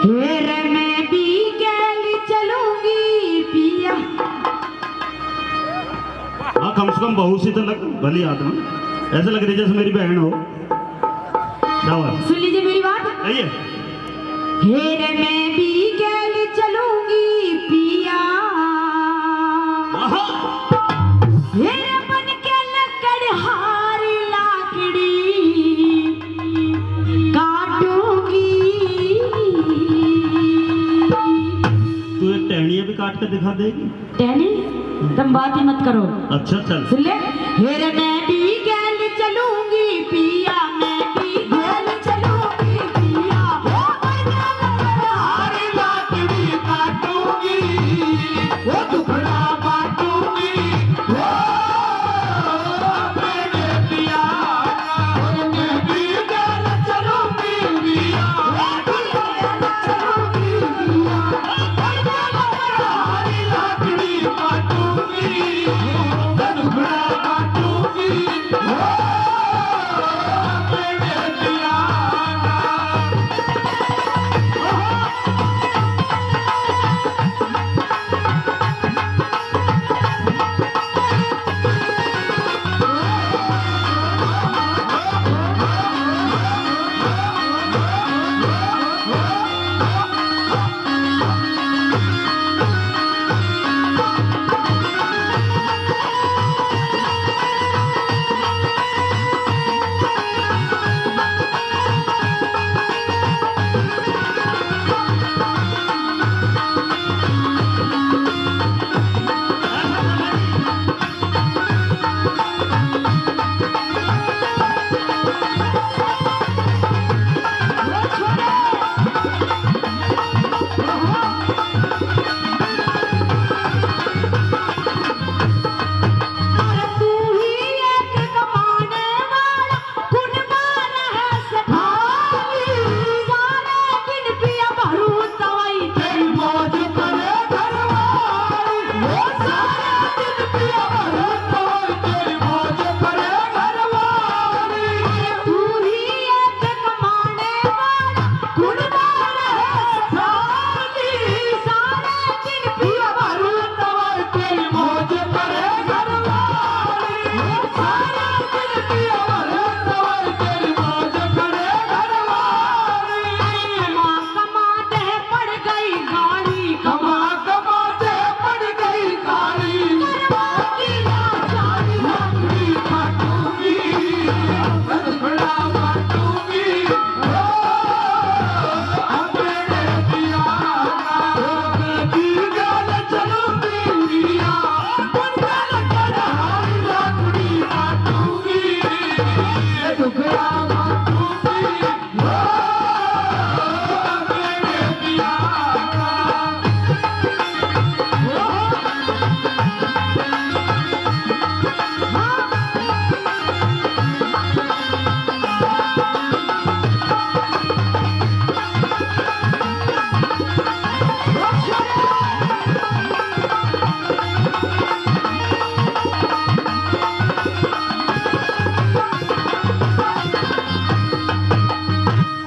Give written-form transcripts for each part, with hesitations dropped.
फिर मैं भी गैल चलूंगी पिया। हाँ कम से कम बहू सी तो लग भली आदमी, ऐसे लग रही जैसे मेरी बहन हो। सुन लीजिए मेरी बात। आइए। फिर मैं भी गैल चलूंगी पिया, फिर बन के लकड़हार लाकड़ी काटूंगी। तू एक टहनिया भी काट के दिखा देगी? टहनी? तुम बात ही मत करो। अच्छा चल सुन ले। फिर मैं भी गैल चलूंगी पिया, मैं भी गैल चलूंगी पिया, हरी लाकड़ी काटूंगी, वो दुखड़ा बांटूंगी, वो मेरे पिया। मैं भी गैल चलूंगी पिया, चलूंगी पिया। हरी लाकड़ी काटूंगी, वो दुखड़ा बांटूंगी, वो मेरे पिया। तू ही एक कमाने वाला गुणवान है सठाई, सारे दिन पिया भरू तवाई तेरी मौज करे घरवाली, वो सारा दिन पिया भरू तोय तेरी मौज करे घरवाली। तू ही एक कमाने वाला गुणवान है सठाई, सारे दिन पिया भरू तोय तेरी मौज करे घरवाली, सारा दिन पिया भरू तोय तेरी मौज करे घरवाली। कमाते पड़ गई गाड़ी, कमा कमाते पड़ गई गाड़ी, की लाचारी लाकड़ी काटूंगी, दुखड़ा बांटूंगी, ओ मेरे पिया। मैं भी गैल चलूंगी पिया, मुझे लकड़हार लाकड़ी काटूंगी, दुखड़ा बांटूंगी, ओ मेरे पिया।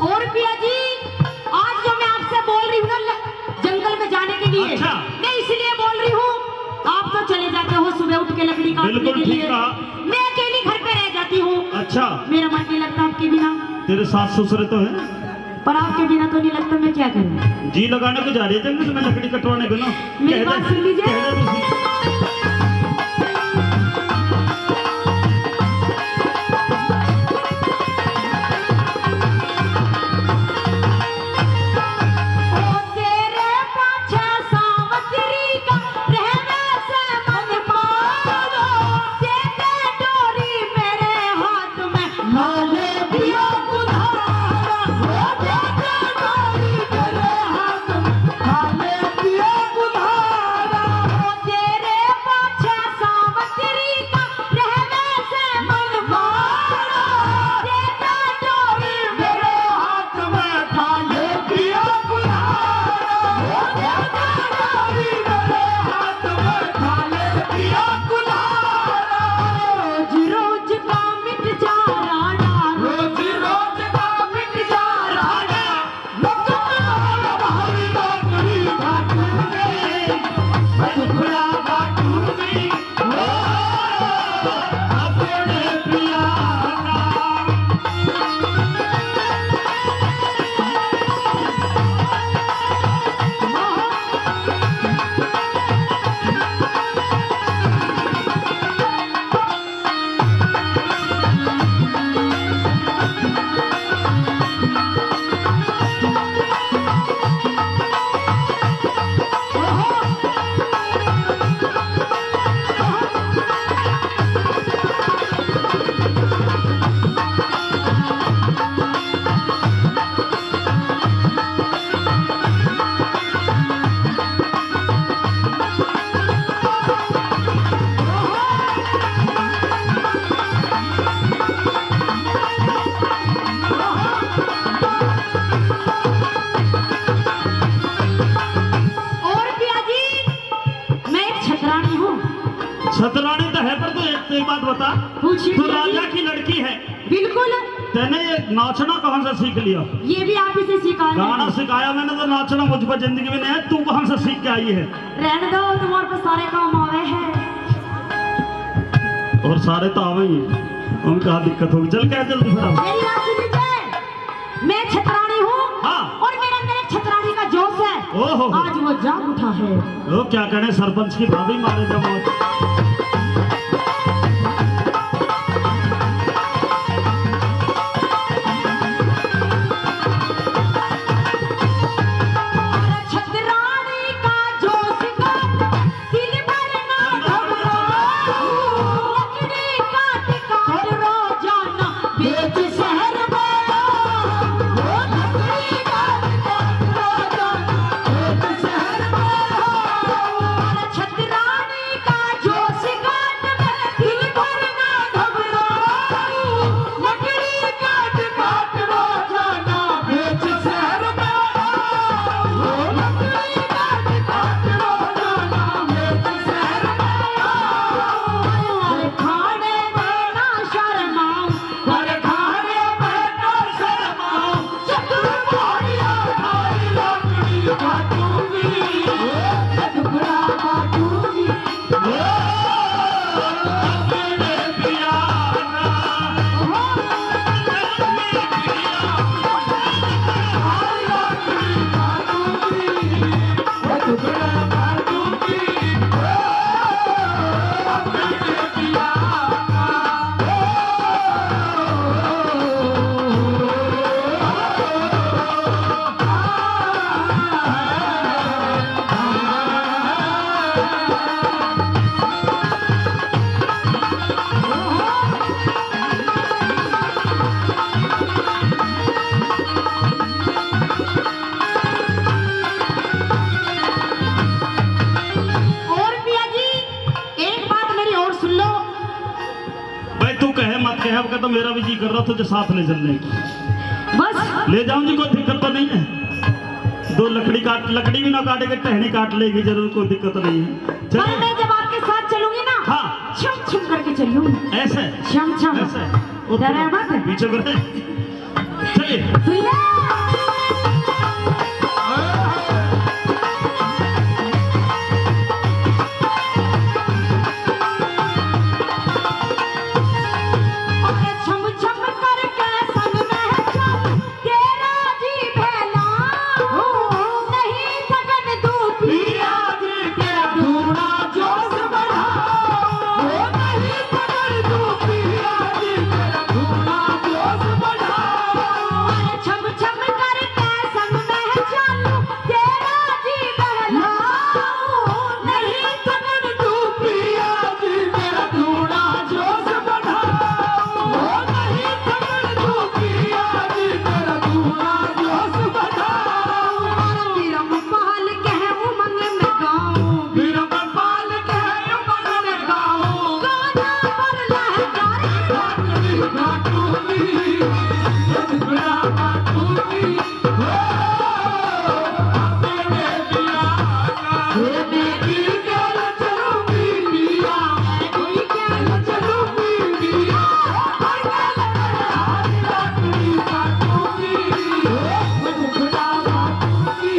और पिया जी, आज जो मैं आपसे बोल रही हूँ ना जंगल में जाने के लिए, अच्छा। मैं इसलिए बोल रही हूँ, आप तो चले जाते हो सुबह उठ के लकड़ी काटने बिल्कुल के ठीक लिए, कहा। मैं अकेली घर पे रह जाती हूँ। अच्छा मेरा मन नहीं लगता आपके बिना, तेरे सास ससुर तो है? पर आपके बिना तो नहीं लगता, मैं क्या करूँ। जी लगाने को जा रही है जंगल में लकड़ी कटवाने को ना। मेरी कह दे- बात सुन लीजिए। कह दे तुसी। ओ तेरे पाछे सावत्री का रहवे से मन मारो, देते डोरी मेरे हाथ में नाले पिया बुधारा, वो देते डोरी मेरे हाथ में, नाले पिया बुधारा। ओ तेरे छतरानी तो है, पर तू एक बात बता, पूछिए तू पिया जी। राजा की लड़की है, बिल्कुल, तेने ये नाचना कहाँ से सीख लिया? ये भी आप इसे सिखाए गाना हैं। सिखाया मैंने, तो नाचना मुझ पर जिंदगी में नहीं है। तू कहाँ से सीख के आई है? रहने दो, तुम्हारे पे सारे काम आवे हैं। और सारे तो आवे ही हैं। उनका दिक्कत होगी। चल क्या जल्दी फिर आओ। मेरी बात सुन लीजिए, मैं छतरानी हूँ हाँ। और मेरा अंदर एक छतरानी का जोश है। ओहो। आज वो जाग उठा है। वो क्या कहने, सरपंच की भाभी मारे जब वो। छतरानी का जोश का दिल भरना घबराओ, लकड़ी काट काट रोजाना बेच शहर में, वो लकड़ी काट काट रोजाना बेच शहर में। छतरानी का जोश काट दिल भरना घबराओ, लकड़ी काट काट रोजाना बेच शहर में। खाने में ना शर्माऊं, पर खाने में ना शर्माऊं, चतुर बोलिया खाई लकड़ी काटूंगी, टुकड़ा काटूंगी। अपने पिया ना, और पिया जी, एक बात मेरी और सुन लो। भाई तू कहे मत कहे, अब का तो मेरा भी जी कर रहा तुझे साथ ले चलने की। बस ले जाऊं जी, कोई दिक्कत तो नहीं है। दो लकड़ी भी ना काटे के टहनी काट लेगी जरूर, कोई दिक्कत नहीं है। पर चलिए। मैं जब आपके साथ चलूंगी ना, हाँ। छम छम करके चलूंगी। ऐसे छम छम। ऐसे डरे मत। पीछे बढ़े। चलिए। सुन ले। और छम छम करके संग में चल, तेरा जी फैलाऊं, नहीं थकन तू पिया जी तेरा दूना जोश बढ़ाऊं, नहीं थकन तू पिया जी तेरा दूना जोश बढ़ाऊं। छम छम करके संग में चलूं, तेरा जी बहलाऊं, नहीं थकन तू पिया जी तेरा दूना जोश बढ़ाऊं, नहीं थकन तू पिया जी तेरा दूना जोश बढ़ाऊं। बीरमपाल कह उमंग में गाऊं, बीरमपाल कह उमंग में गाऊं, गाना पर लहकार लकड़ी काटूंगी, टुकड़ा काटूंगी। अपने पिया मैं चलूंगी पिया, कोई क्या चलूंगी पिया, हर गल लकड़ी काटूंगी, टुकड़ा काटूंगी।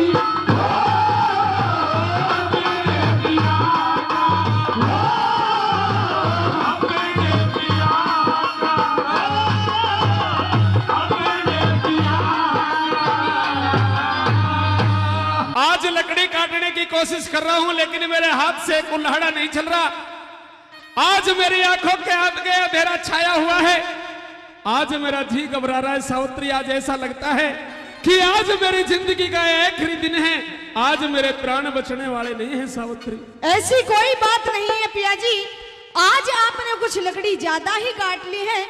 आज लकड़ी काटने की कोशिश कर रहा हूं, लेकिन मेरे हाथ से कुल्हाड़ा नहीं चल रहा। आज मेरी आंखों के आगे अंधेरा छाया हुआ है। आज मेरा जी घबरा रहा है सावित्री। आज ऐसा लगता है कि आज मेरी जिंदगी का आखिरी दिन है। आज मेरे प्राण बचने वाले नहीं हैं सावित्री। ऐसी कोई बात नहीं है पिया जी, आज आपने कुछ लकड़ी ज्यादा ही काट ली है,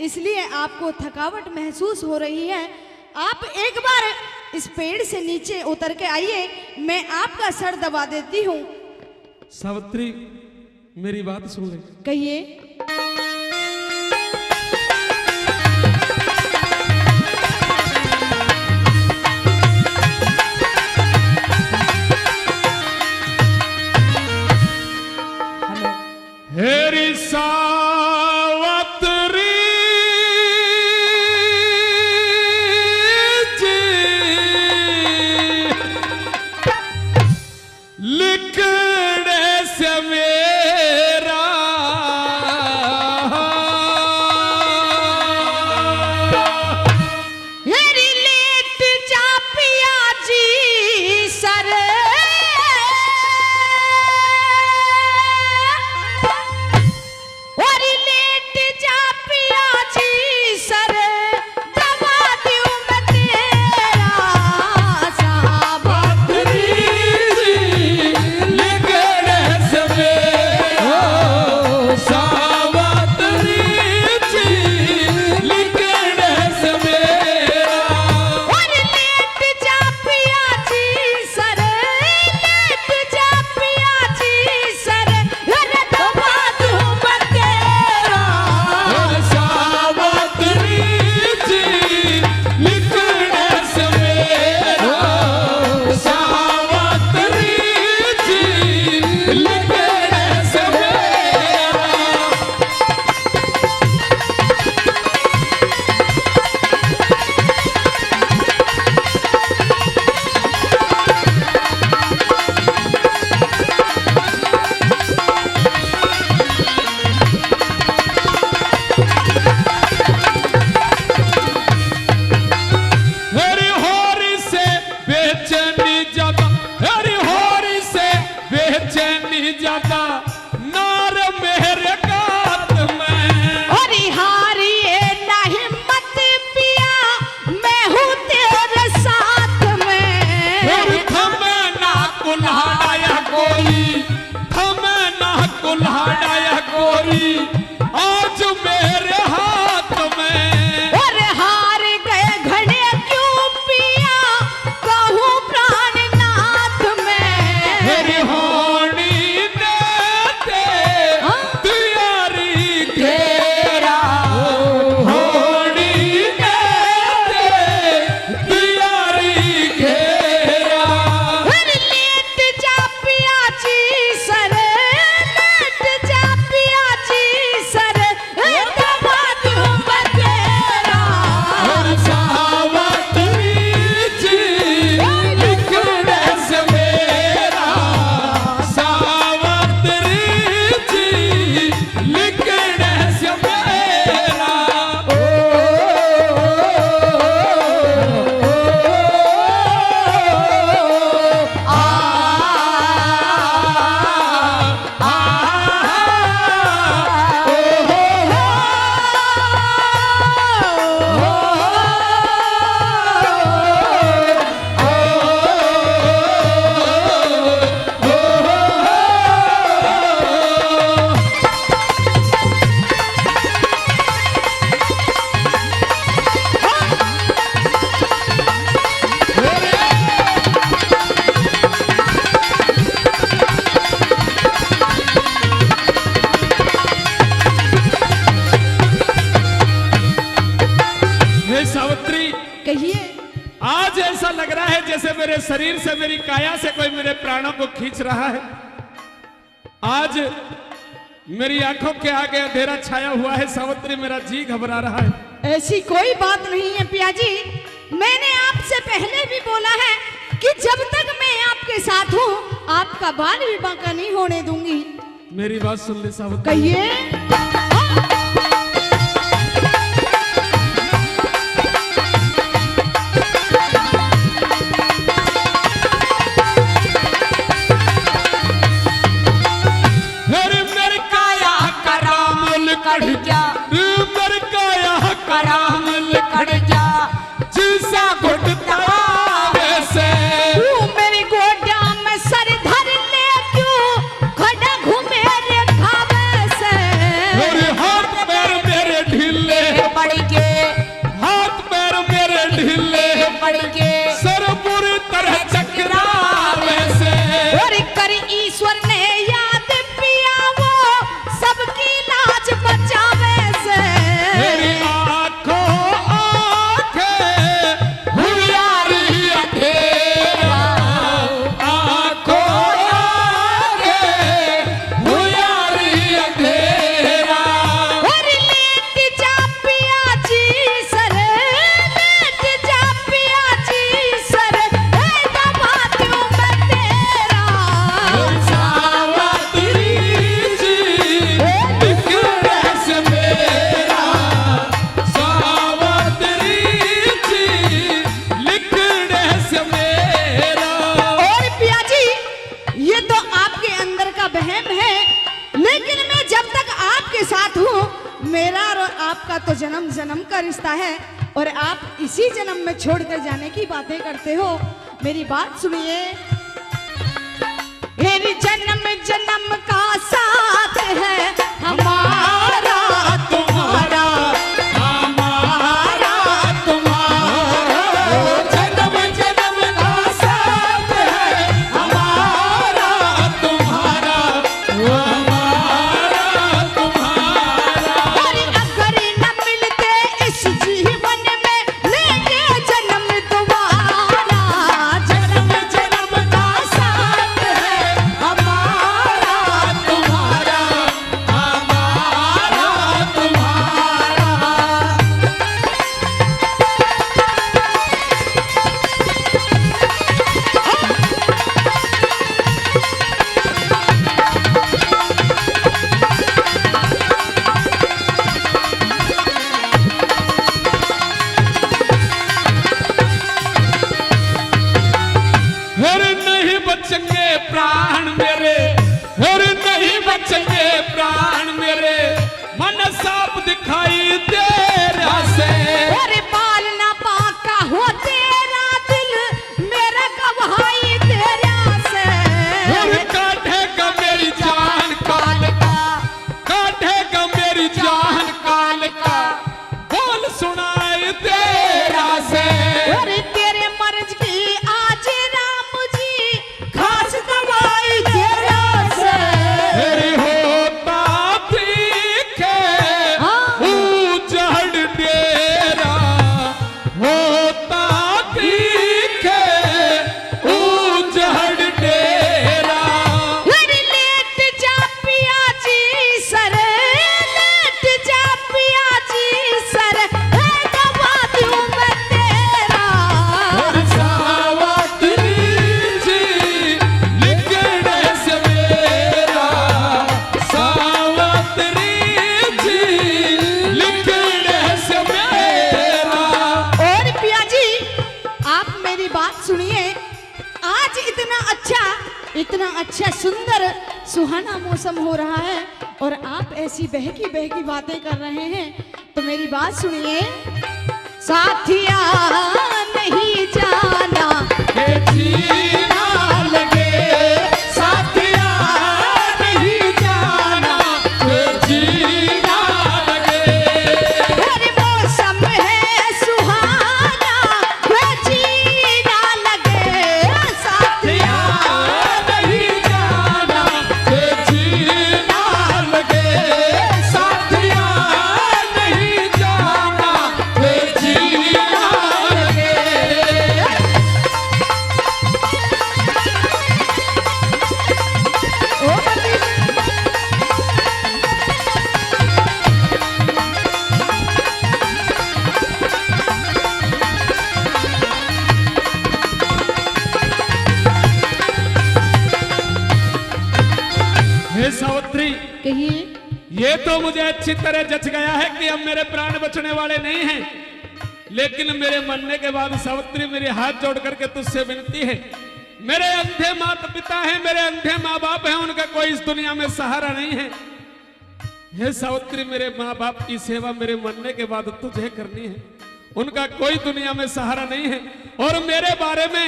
इसलिए आपको थकावट महसूस हो रही है। आप एक बार इस पेड़ से नीचे उतर के आइए, मैं आपका सर दबा देती हूँ। सावित्री मेरी बात सुन ले। कहिए। बेचैनी ज्यादा, अरे होरी से बेचैनी ज्यादा नार मेरे गात में। और हारिए ना हिम्मत पिया, मैं हूँ तेरे साथ में। थमे ना कुल्हाड़ा कोई, थमे ना कुल्हाड़ा कोई आज मेरे हाथ में। और हार गए घड़े क्यों पिया, कहूँ प्राणनाथ में। मेरी होनी देते तियारी घेरा, होनी देते तियारी घेरा। और लेट जा पिया जी सर, लेट जा पिया जी सर, दबा दूं मैं तेरा। और सावतरी जी लिखने से मेरा, सावतरी जी लिखने से मेरा। हे सावित्री, कहिए। आज ऐसा लग रहा है जैसे मेरे शरीर से, मेरी काया से कोई मेरे प्राणों को खींच रहा है। आज मेरी आंखों के आगे अंधेरा छाया हुआ है सावित्री, मेरा जी घबरा रहा है। ऐसी कोई बात नहीं है पिया जी, मैंने आपसे पहले भी बोला है कि जब तक मैं आपके साथ हूँ आपका बाल विवाह का नहीं होने दूंगी। मेरी बात सुन ले सावित्री। कहिए। अरे मेरे काया करामल कढ़ जा, मेरे काया करामल कढ़ जा, जिसा घुटता वैसे। तू मेरी गोड्या में सर धर ले क्यों, खड़ा घूमे रे खावे से। मेरे हाथ पैर मेरे ढीले पड़ के, हाथ पैर मेरे ढीले पड़ के, सर बुरी तरह चकरावे से। और कर ईश्वर ने याद पिया वो सबकी लाज बचावे से। मेरी आंखों आंखें हुलियारी अंधेरा, आंखों आंखें हुलियारी अंधेरा। और लेट जा पिया जी सर, लेट जा पिया जी सर, दबा दूं मैं तेरा। सावतरी जी लिखने से मेरा, सावतरी जी लिखने से मेरा। और पिया जी, ये तो आपके अंदर का वहम है, लेकिन मैं जब तक आपके साथ हूँ मेरा और आपका तो जन्म जन्म का रिश्ता है, और आप इसी जन्म में छोड़कर जाने की बातें करते हो। मेरी बात सुनिए। मेरी जन्म जन्म का साथ है हमारा तुम्हारा, हमारा तुम्हारा जन्म जन्म का साथ है, हमारा तुम्हारा, हमारा तुम्हारा। और अगर न मिलते इस जीवन में लेंगे जन्म दोबारा। जन्म जन्म का साथ है हमारा तुम्हारा, बचेंगे प्राण मेरे, और नहीं बचेंगे प्राण मेरे, मन साफ दिखाई तेरा से। अरे बाल ना पाका हो तेरा दिल, मेरा गवाही तेरा से। और काटेगा मेरी जान काल का, काटेगा मेरी जान काल का, बोल सुनाए तेरा से। अरे तेरे मर्ज की आज राम जी खास दवाई तेरा से। अरे होता तीखे उजड़ डेरा, होता तीखे उजड़ डेरा। अरे लेट जा पिया जी सर, लेट जा पिया जी सर, है दबा दूं मैं तेरा। और सावत्री जी लिखने से मेरा, सावत्री जी लिखने से मेरा। और पिया जी आप मेरी बात सुनिए, आज इतना अच्छा सुंदर सुहाना मौसम हो रहा है और आप ऐसी बहकी बहकी बातें कर रहे हैं, तो मेरी बात सुनिए। साथिया नहीं जाना के जीना लगे, साथिया नहीं जाना, के जीना लगे। अरे मौसम है सुहाना, वे जीना लगे। साथिया नहीं जाना, के जीना लगे, साथिया नहीं जाना, के जीना लगे। ओ बंदी हे सावित्री, कहिए। ये तो मुझे अच्छी तरह जच गया है कि अब मेरे प्राण बचने वाले नहीं हैं, लेकिन मेरे मरने के बाद सावित्री मेरे हाथ जोड़ करके तुझसे विनती है, मेरे अंधे माता पिता हैं, मेरे अंधे माँ बाप हैं, उनका कोई इस दुनिया में सहारा नहीं है। हे सावित्री, मेरे माँ बाप की सेवा मेरे मरने के बाद तुझे करनी है, उनका कोई दुनिया में सहारा नहीं है। और मेरे बारे में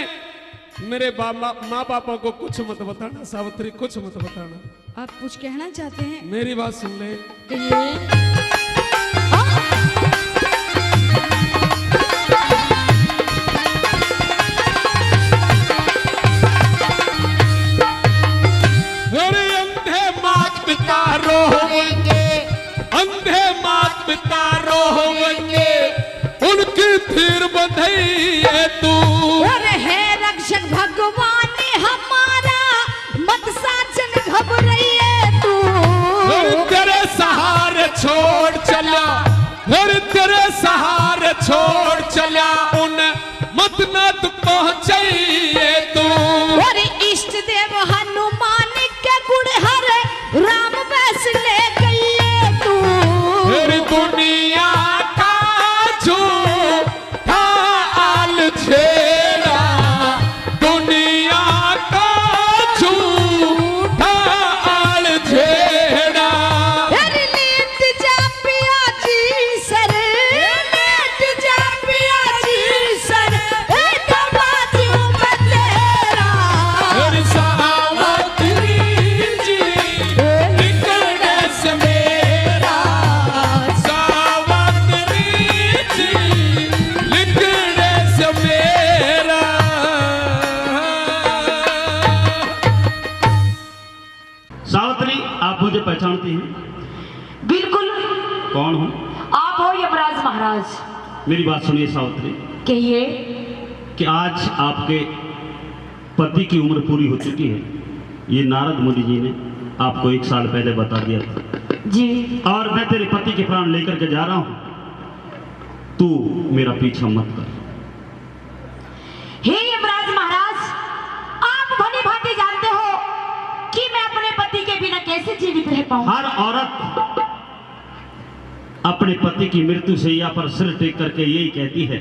मेरे माँ बापों को कुछ मत बताना सावित्री, कुछ मत बताना। आप कुछ कहना चाहते हैं? मेरी बात सुन ले। कहिए। अरे अंधे मात पिता रोएंगे, अंधे मात पिता रोएंगे, उनकी थीर बंधइए तू। अरे है रक्षक भगवान हमारा, मत साजन घबराइए तू। और तेरे सहारे छोड़ चला, और तेरे सहारे छोड़ चला, उन मत न तू पहुंचाइए तू। और इष्ट देव हनुमान के गुण हर राम बैस ले गइए तू। फिर दुनिया का झूठा आल छेड़ा, दुनिया का झूठा आल छेड़ा। अरे लेट जा पिया जी सर, लेट जा पिया जी सर, ए दबा दूं मैं तेरा। और सावत्री जी लिखने से मेरा, सावत्री जी लिखने से मेरा। सावित्री, आप मुझे पहचानती हैं? बिल्कुल, कौन हूँ? आप हो यमराज महाराज। मेरी बात सुनिए सावित्री, कहिए। कि आज आपके पति की उम्र पूरी हो चुकी है, ये नारद मुनि जी ने आपको 1 साल पहले बता दिया था, जी। और मैं तेरे पति के प्राण लेकर के जा रहा हूँ, तू मेरा पीछा मत कर। हे यमराज महाराज, आप भली भांति जानते हो कि मैं अपने पति के बिना कैसे जीवित रह पाऊं। हर औरत अपने पति की मृत्यु शैया पर सिर टेक करके यही कहती है,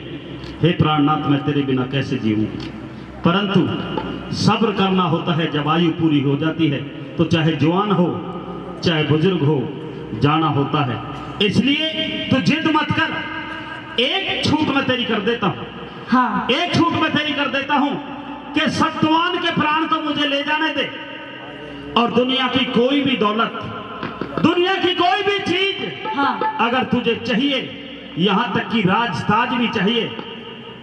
हे प्राणनाथ, मैं तेरे बिना कैसे जीऊं। परंतु सब्र करना होता है। जब आयु पूरी हो जाती है तो चाहे जवान हो चाहे बुजुर्ग हो, जाना होता है। इसलिए तू जिद मत कर। एक छूट मैं तेरी कर देता हूं, हाँ एक छूट मैं तेरी कर देता हूं कि सत्यवान के प्राण तो मुझे ले जाने दे, और दुनिया की कोई भी दौलत, दुनिया की कोई भी चीज हाँ अगर तुझे चाहिए, यहां तक कि राजताज भी चाहिए,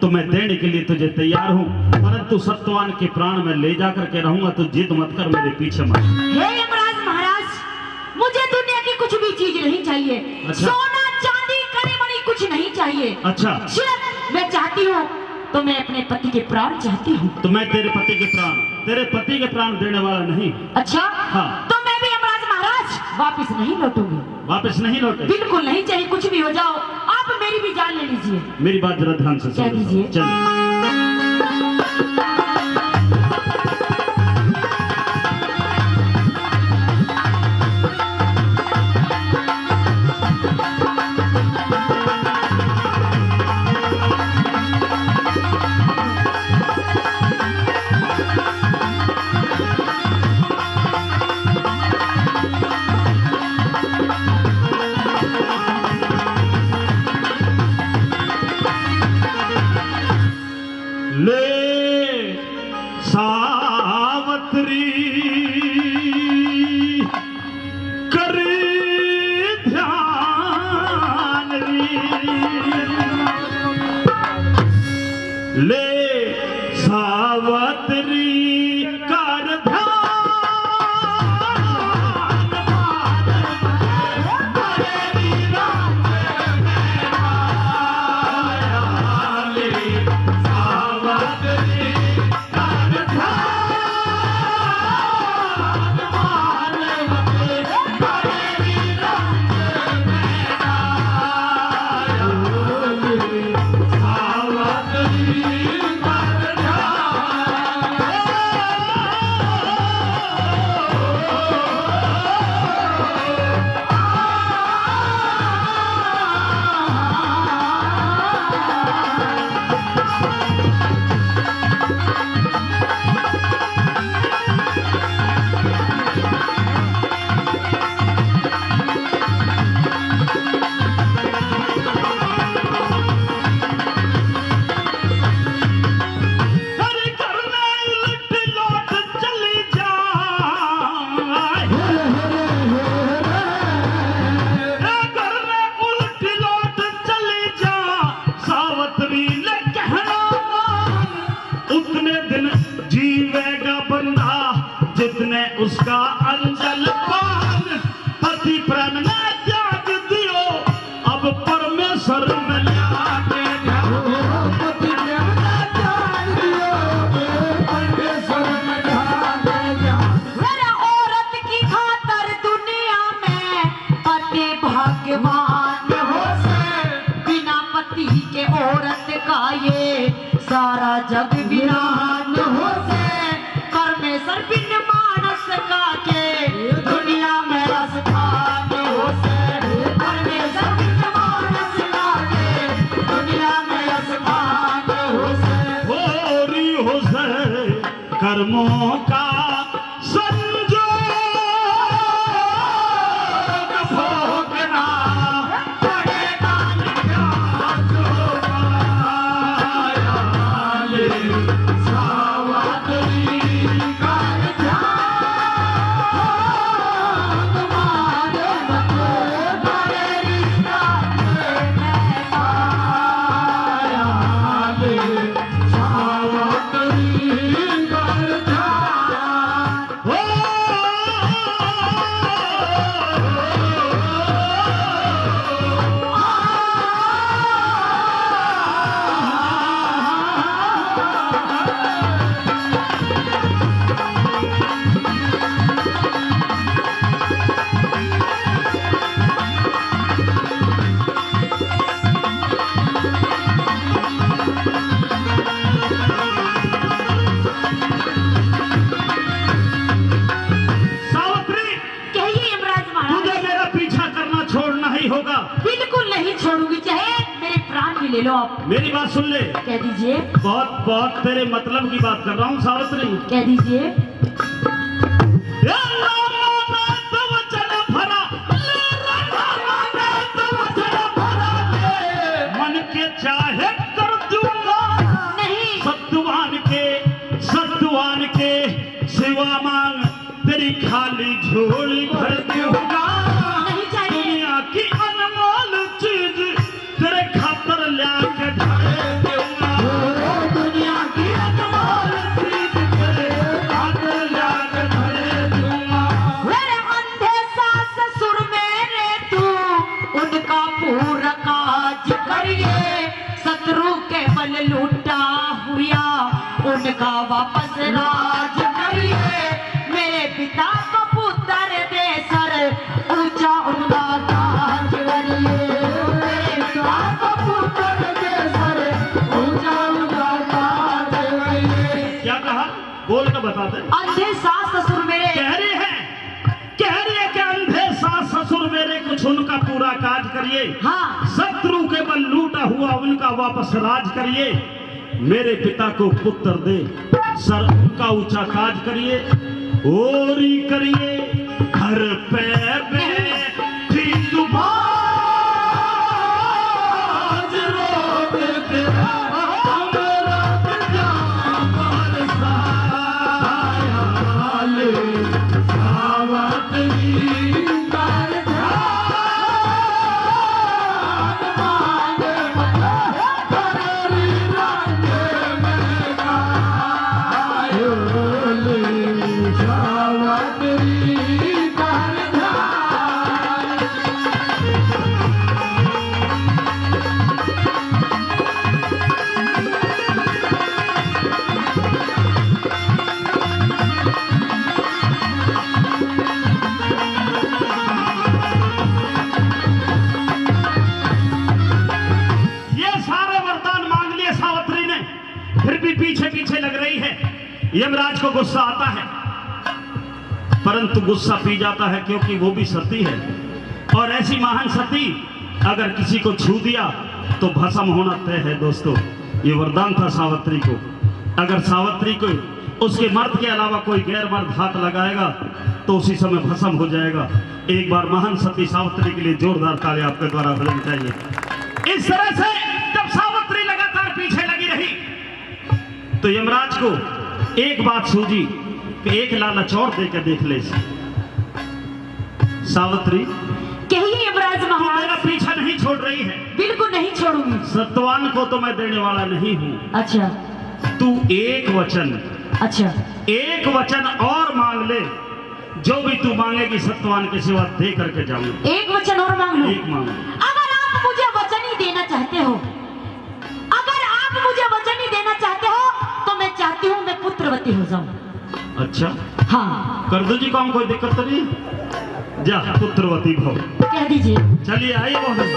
तो मैं देने के लिए तुझे तैयार हूं। परंतु सत्यवान के प्राण में ले जाकर के रहूंगा, तो जिद मत कर, मेरे पीछे मत। हे यमराज महाराज, मुझे दुनिया की कुछ भी चीज नहीं चाहिए। अच्छा। सोना चांदी कड़ी मणि कुछ नहीं चाहिए। अच्छा, सिर्फ मैं चाहती हूँ तो मैं अपने पति के प्राण चाहती हूँ। तो मैं तेरे पति के प्राण देने वाला नहीं। अच्छा हाँ। तो मैं भी यमराज महाराज वापस नहीं लौटूंगी। वापस नहीं लौटे? बिल्कुल नहीं, चाहे कुछ भी हो जाओ, आप मेरी भी जान ले लीजिए। मेरी बात जरा ध्यान से क्या सुन। कीजिए? चलिए। ले सावत्री कर ध्यान री, ले सावत्री कर ध्यान, जितने उसका अंजल पान, पति प्राण ने त्याग दियो, अब परमेश्वर में लाके मेरा औरत की खातर दुनिया में पति भगवान हो से, बिना पति के औरत का ये सारा जग वीरान हो से, परमेश्वर बिन मानस का के दुनिया में स्थान हो से, परमेश्वर बिन मानस का के दुनिया में स्थान हो से। होरी हो से कर्मों का संजोग भोगना पड़ेगा, जो पाया ले सावत्री कर ध्यान, लो आप। मेरी बात सुन ले। कह दीजिए। बहुत बहुत तेरे मतलब की बात कर रहा हूँ सावित्री। कह दीजिए। मन के चाहे कर दूंगा, नहीं। सत्वान के सिवा मांग तेरी खाली झोली भर दूंगा। नहीं चाहिए। दुनिया की अनमोल चीज तेरे खातर लाके धरे दूंगा। दुनिया की अनमोल चीज तेरे खातर लाके धरे दूंगा। मेरे अंधे सास ससुर मेरे तू उनका पूरा काज करिए, शत्रु के बल लूटा हुआ उनका वापस राज करिए। मेरे पिता को पुत्र दे सर ऊंचा उनका ताज करिए। मेरे पिता को पुत्र दे सर ऊंचा उनका ताज करिए। क्या कहा? बोल के बता दे। अंधे सास ससुर मेरे कह रहे हैं कि अंधे सास ससुर मेरे कुछ उनका पूरा काज करिए। हाँ। शत्रु के बल लूटा हुआ उनका वापस राज करिए। मेरे पिता को पुत्र दे सर उनका ऊंचा काज करिए। ओरी करिए घर पे बैठी तुम आज रोक तेरा अमृत जाम बरसाया ले सावत्री कर ध्यान मांगे हरी रंग में गायो ले सावत्री कर ध्यान। ये सारे वरदान मांग लिए सावित्री ने, फिर भी पीछे पीछे लग रही है। यमराज को गुस्सा आता है, परंतु गुस्सा पी जाता है क्योंकि वो भी सती है। और ऐसी महान सती अगर किसी को छू दिया तो भस्म होना तय है। दोस्तों, ये वरदान था सावित्री को। अगर सावित्री को उसके मर्द के अलावा कोई गैर मर्द हाथ लगाएगा तो उसी समय भस्म हो जाएगा। एक बार महान सती सावित्री के लिए जोरदार ताली आपके द्वारा बजानी चाहिए। इस तरह से जब सावित्री लगातार पीछे लगी रही तो यमराज को एक बात सूझी कि एक लालच और देकर देख ले। सावित्री, कहिए यमराज तू महाराज। मेरा पीछा नहीं छोड़ रही है। बिल्कुल नहीं छोड़ूंगी। सत्वान को तो मैं देने वाला नहीं हूँ। अच्छा तू एक वचन और मांग ले। जो भी तू मांगेगी सत्वान के सिवा दे करके जाऊंगा। एक वचन और मांग लो। एक मांग। अगर आप मुझे वचन ही देना चाहते हो, तो मैं चाहती हूँ मैं पुत्रवती हो जाऊं। अच्छा, हाँ। कर दो जी काम, कोई दिक्कत तो नहीं। जा पुत्रवती भव। कह दीजिए। चलिए आइए मोहन।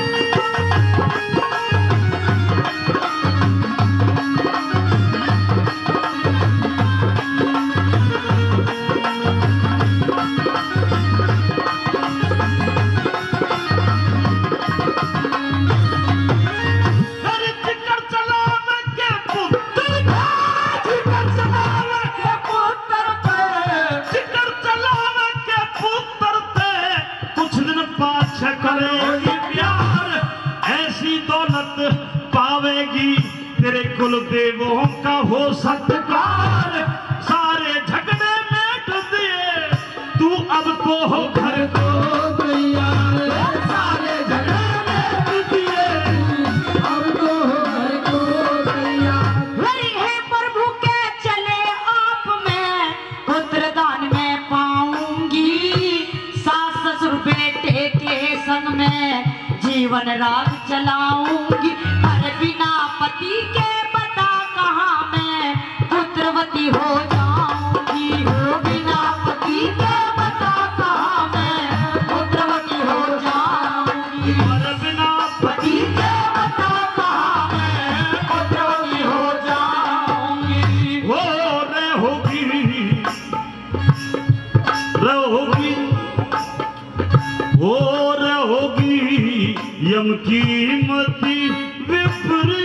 पावेगी तेरे कुल देवों का हो सत्कार। सारे झगड़े मिट दिए तू अब तो हो घर को तैयार। सारे झगड़े मिट दिए अब तो हो घर को तैयार। हरि है प्रभु के चले आप मैं पुत्रदान में पाऊंगी। सास ससुर बेटे के संग में जीवन राग चलाऊंगी। पर बिना पति के बता कहाँ मैं पुत्रवती हो जाऊंगी। हो बिना पति के बता कहाँ मैं पुत्रवती हो जाऊंगी। पर बिना पति के बता कहाँ मैं पुत्रवती हो जाऊंगी। वो रहोगी यम की मति विपरीत।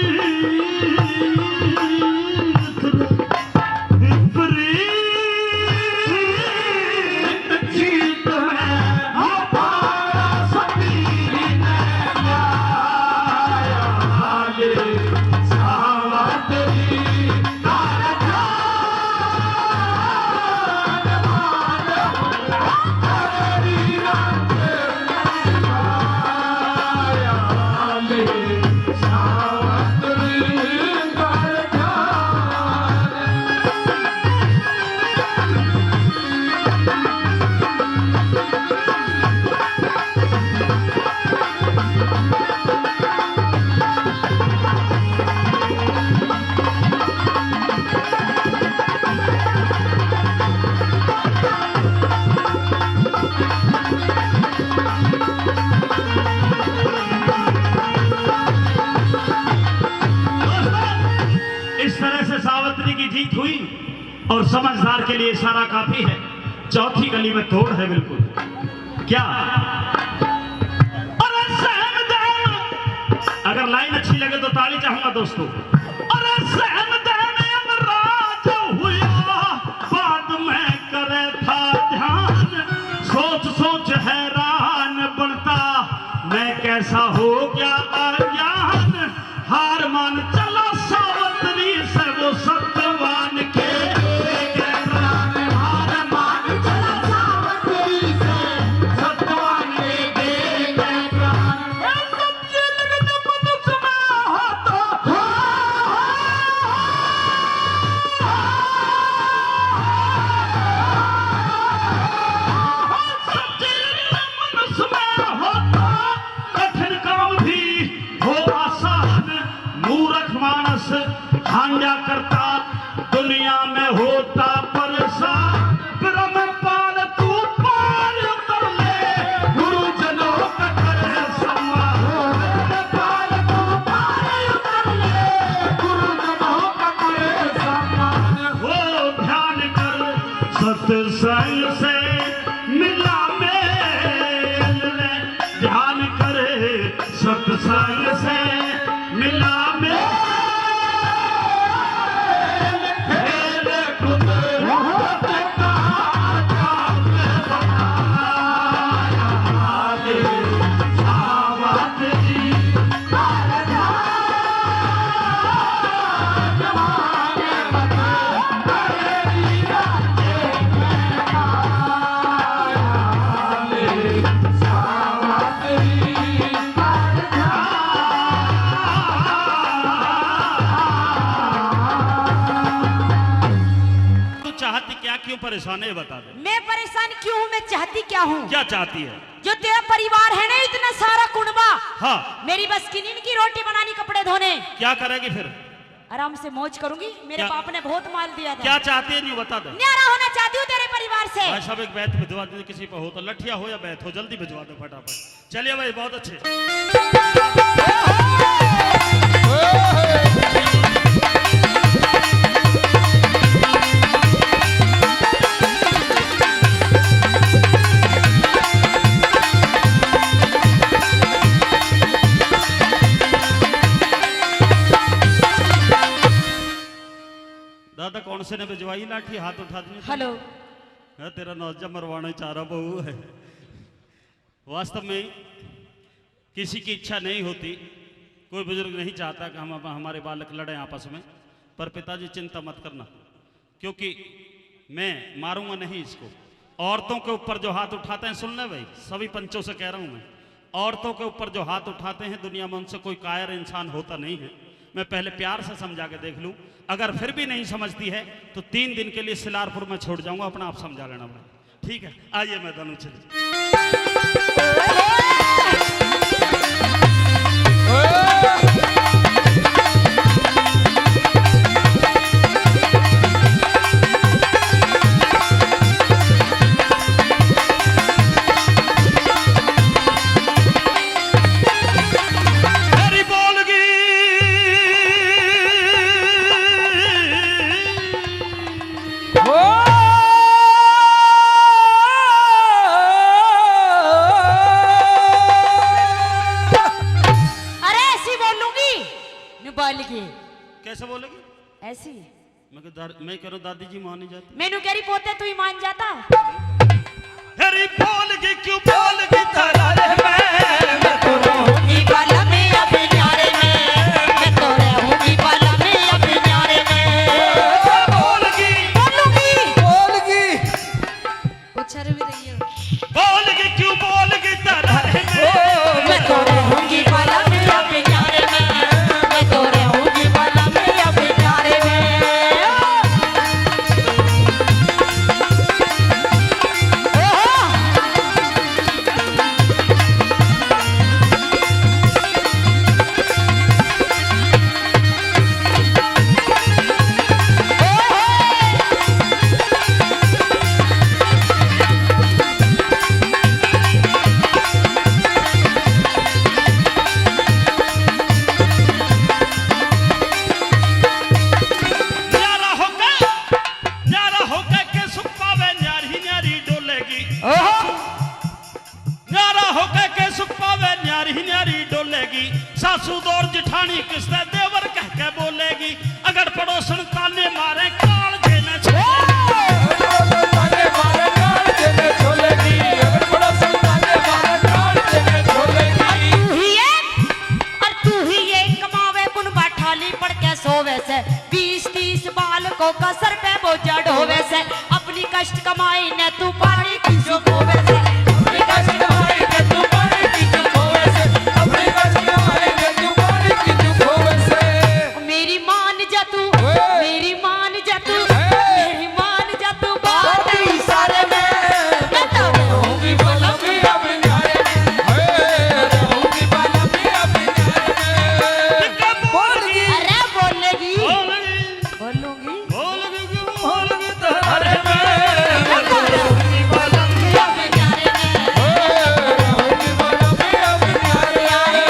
और समझदार के लिए इशारा काफी है। चौथी गली में तोड़ है बिल्कुल। क्या अरे सहमदन, अगर लाइन अच्छी लगे तो ताली चाहूंगा दोस्तों। अरे सहमदन अमराज हुआ बाद में करे था ध्यान, सोच सोच हैरान बनता मैं कैसा हो गया अज्ञान, हार मान चला सावत्री से वो सत्यवान के हार मान चला सावत्री से सत्यवान के प्राण। सच्ची लगन मनुष्य में हो तो सच्ची लगन मनुष्य में हो तो कठिन काम भी हो आसान, मूर्ख मानस हांडा करता दुनिया में होता परेशान, ब्रह्म पाल तू पार उतर ले गुरुजनों का करे सम्मान, ब्रह्म पाल तू पार उतर ले गुरुजनों का करे सम्मान। हो ध्यान कर सत्संग से मिला मेल रे, ध्यान करे सत्संग से मिला मेल। क्यों परेशान है बता दे। मैं परेशान क्यों हूँ, मैं चाहती क्या हूँ? क्या चाहती है? जो तेरा परिवार है ना, इतना सारा कुनबा, हाँ मेरी बस की नींद की रोटी बनानी, कपड़े धोने। क्या करेगी फिर? आराम से मौज करूंगी। मेरे क्या? बाप ने बहुत माल दिया था। क्या चाहती है? नहीं बता दे। न्यारा होना चाहती हूँ तेरे परिवार से। भाई साहब एक बैत भिजवा दे, किसी पर हो तो लठिया हो या बैत हो, जल्दी भिजवा दो फटाफट। चलिए भाई बहुत अच्छे। दादा कौन से ने भिजवाई लाठी? हाथ उठा दी। हेलो, तेरा नौजा मरवाना चारा बहू है। वास्तव में किसी की इच्छा नहीं होती, कोई बुजुर्ग नहीं चाहता कि हम हमारे बालक लड़ें आपस में, पर पिताजी चिंता मत करना, क्योंकि मैं मारूंगा नहीं इसको। औरतों के ऊपर जो हाथ उठाते हैं, सुन ले भाई, सभी पंचों से कह रहा हूं मैं, औरतों के ऊपर जो हाथ उठाते हैं दुनिया में उनसे कोई कायर इंसान होता नहीं है। मैं पहले प्यार से समझा के देख लूं, अगर फिर भी नहीं समझती है तो 3 दिन के लिए सिलारपुर में छोड़ जाऊंगा, अपना आप समझा लेना भाई। ठीक है, आइए मैं दोनों चलिए। कैसे बोलेगी? ऐसी मैं कह रहा हूं दादी जी मान नहीं जाती। मैनू कह रही पोते तू ही मान जाता। अरे बोलगी क्यों बोलगी तारा रे मैं तो रहूंगी बाला में अपने न्यारे में, मैं तो रहूंगी बाला में अपने न्यारे में। बोलगी बोलगी कुछ भी रही है। बोलगी क्यों बोलगी तारा रे मैं तो रहूंगी बाला में अपने न्यारे में, मैं तो रहूंगी बाला में अपने न्यारे में। बोलेगी, सासू दौर जिठानी किसने देवर कह के बोलेगी, अगर पड़ोसन ताने मारे काल देने ताने मारे काल देने छोलेगी, अगर पड़ोसन ताने मारे काल देने छोलेगी। तू ही ये कमावे कुन बाठाली पड़ के सोवे से, 20-30 बालकों का सर पे बोझा ढोवे से, अपनी कष्ट कमाई ने तू पानी की चुकोवे से, अपनी कष्ट कमाई ने तू पानी की चुकोवे से, अपनी कष्ट कमाई ने तू पानी की चुकोवे से। मेरी मान जा तू, मेरी मान जा तू, मेरी मान जा तू बात इशारे में, मैं तो रहूंगी बलमी अब न्यारे में, रहूंगी बलमी अब न्यारे में। बोलगी अरे बोलेगी बोलेगी बोलूंगी बोलेगी बोलगी तोहरे में, रहूंगी बलम अब न्यारे में। रहूंगी बलमी अब न्यारे में।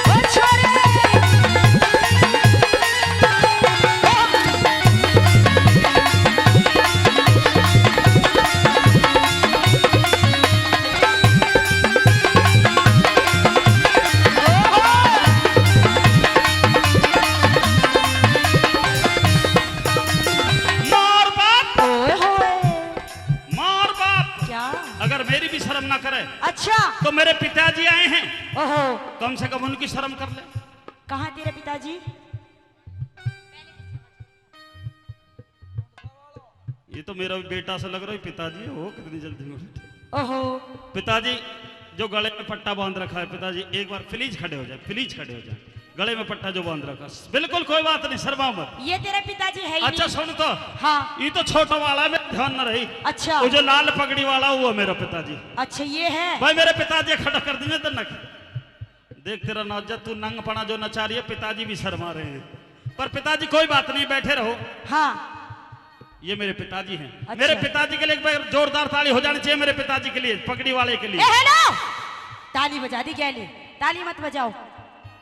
ओ छोरे मार बाप, ओए होए मार बाप। क्या? अगर मेरी भी शर्म ना करे अच्छा तो मेरे पिताजी आए हैं, ओहो कम से कम उनकी शर्म कर ले। कहाँ तेरे पिताजी? ये तो मेरा बेटा सा लग रहा है, पिताजी हो कितनी जल्दी में। ओहो पिताजी जो गले में पट्टा बांध रखा है, पिताजी एक बार प्लीज खड़े हो जाए, प्लीज खड़े हो जाए। गले में पट्टा जो बांध रखा, बिल्कुल कोई बात नहीं, शर्मा मत। ये तेरे पिताजी है ही अच्छा नहीं। सुन तो, हाँ ये तो छोटा वाला है, मेरा ध्यान न रही। अच्छा वो जो लाल पगड़ी वाला वो मेरा पिताजी। अच्छा ये है। भाई मेरे पिताजी खड़ा कर दिए तो नक देख तेरा नौजा, तू नंग पड़ा जो नचा रही है, पिताजी भी शर्मा रहे हैं। पर पिताजी कोई बात नहीं, बैठे रहो। हाँ ये मेरे पिताजी हैं। अच्छा। मेरे पिताजी के लिए एक बार जोरदार ताली हो जानी चाहिए, मेरे पिताजी के लिए, पगड़ी वाले के लिए। ए हेलो, ताली बजा दी गैली, ताली मत बजाओ,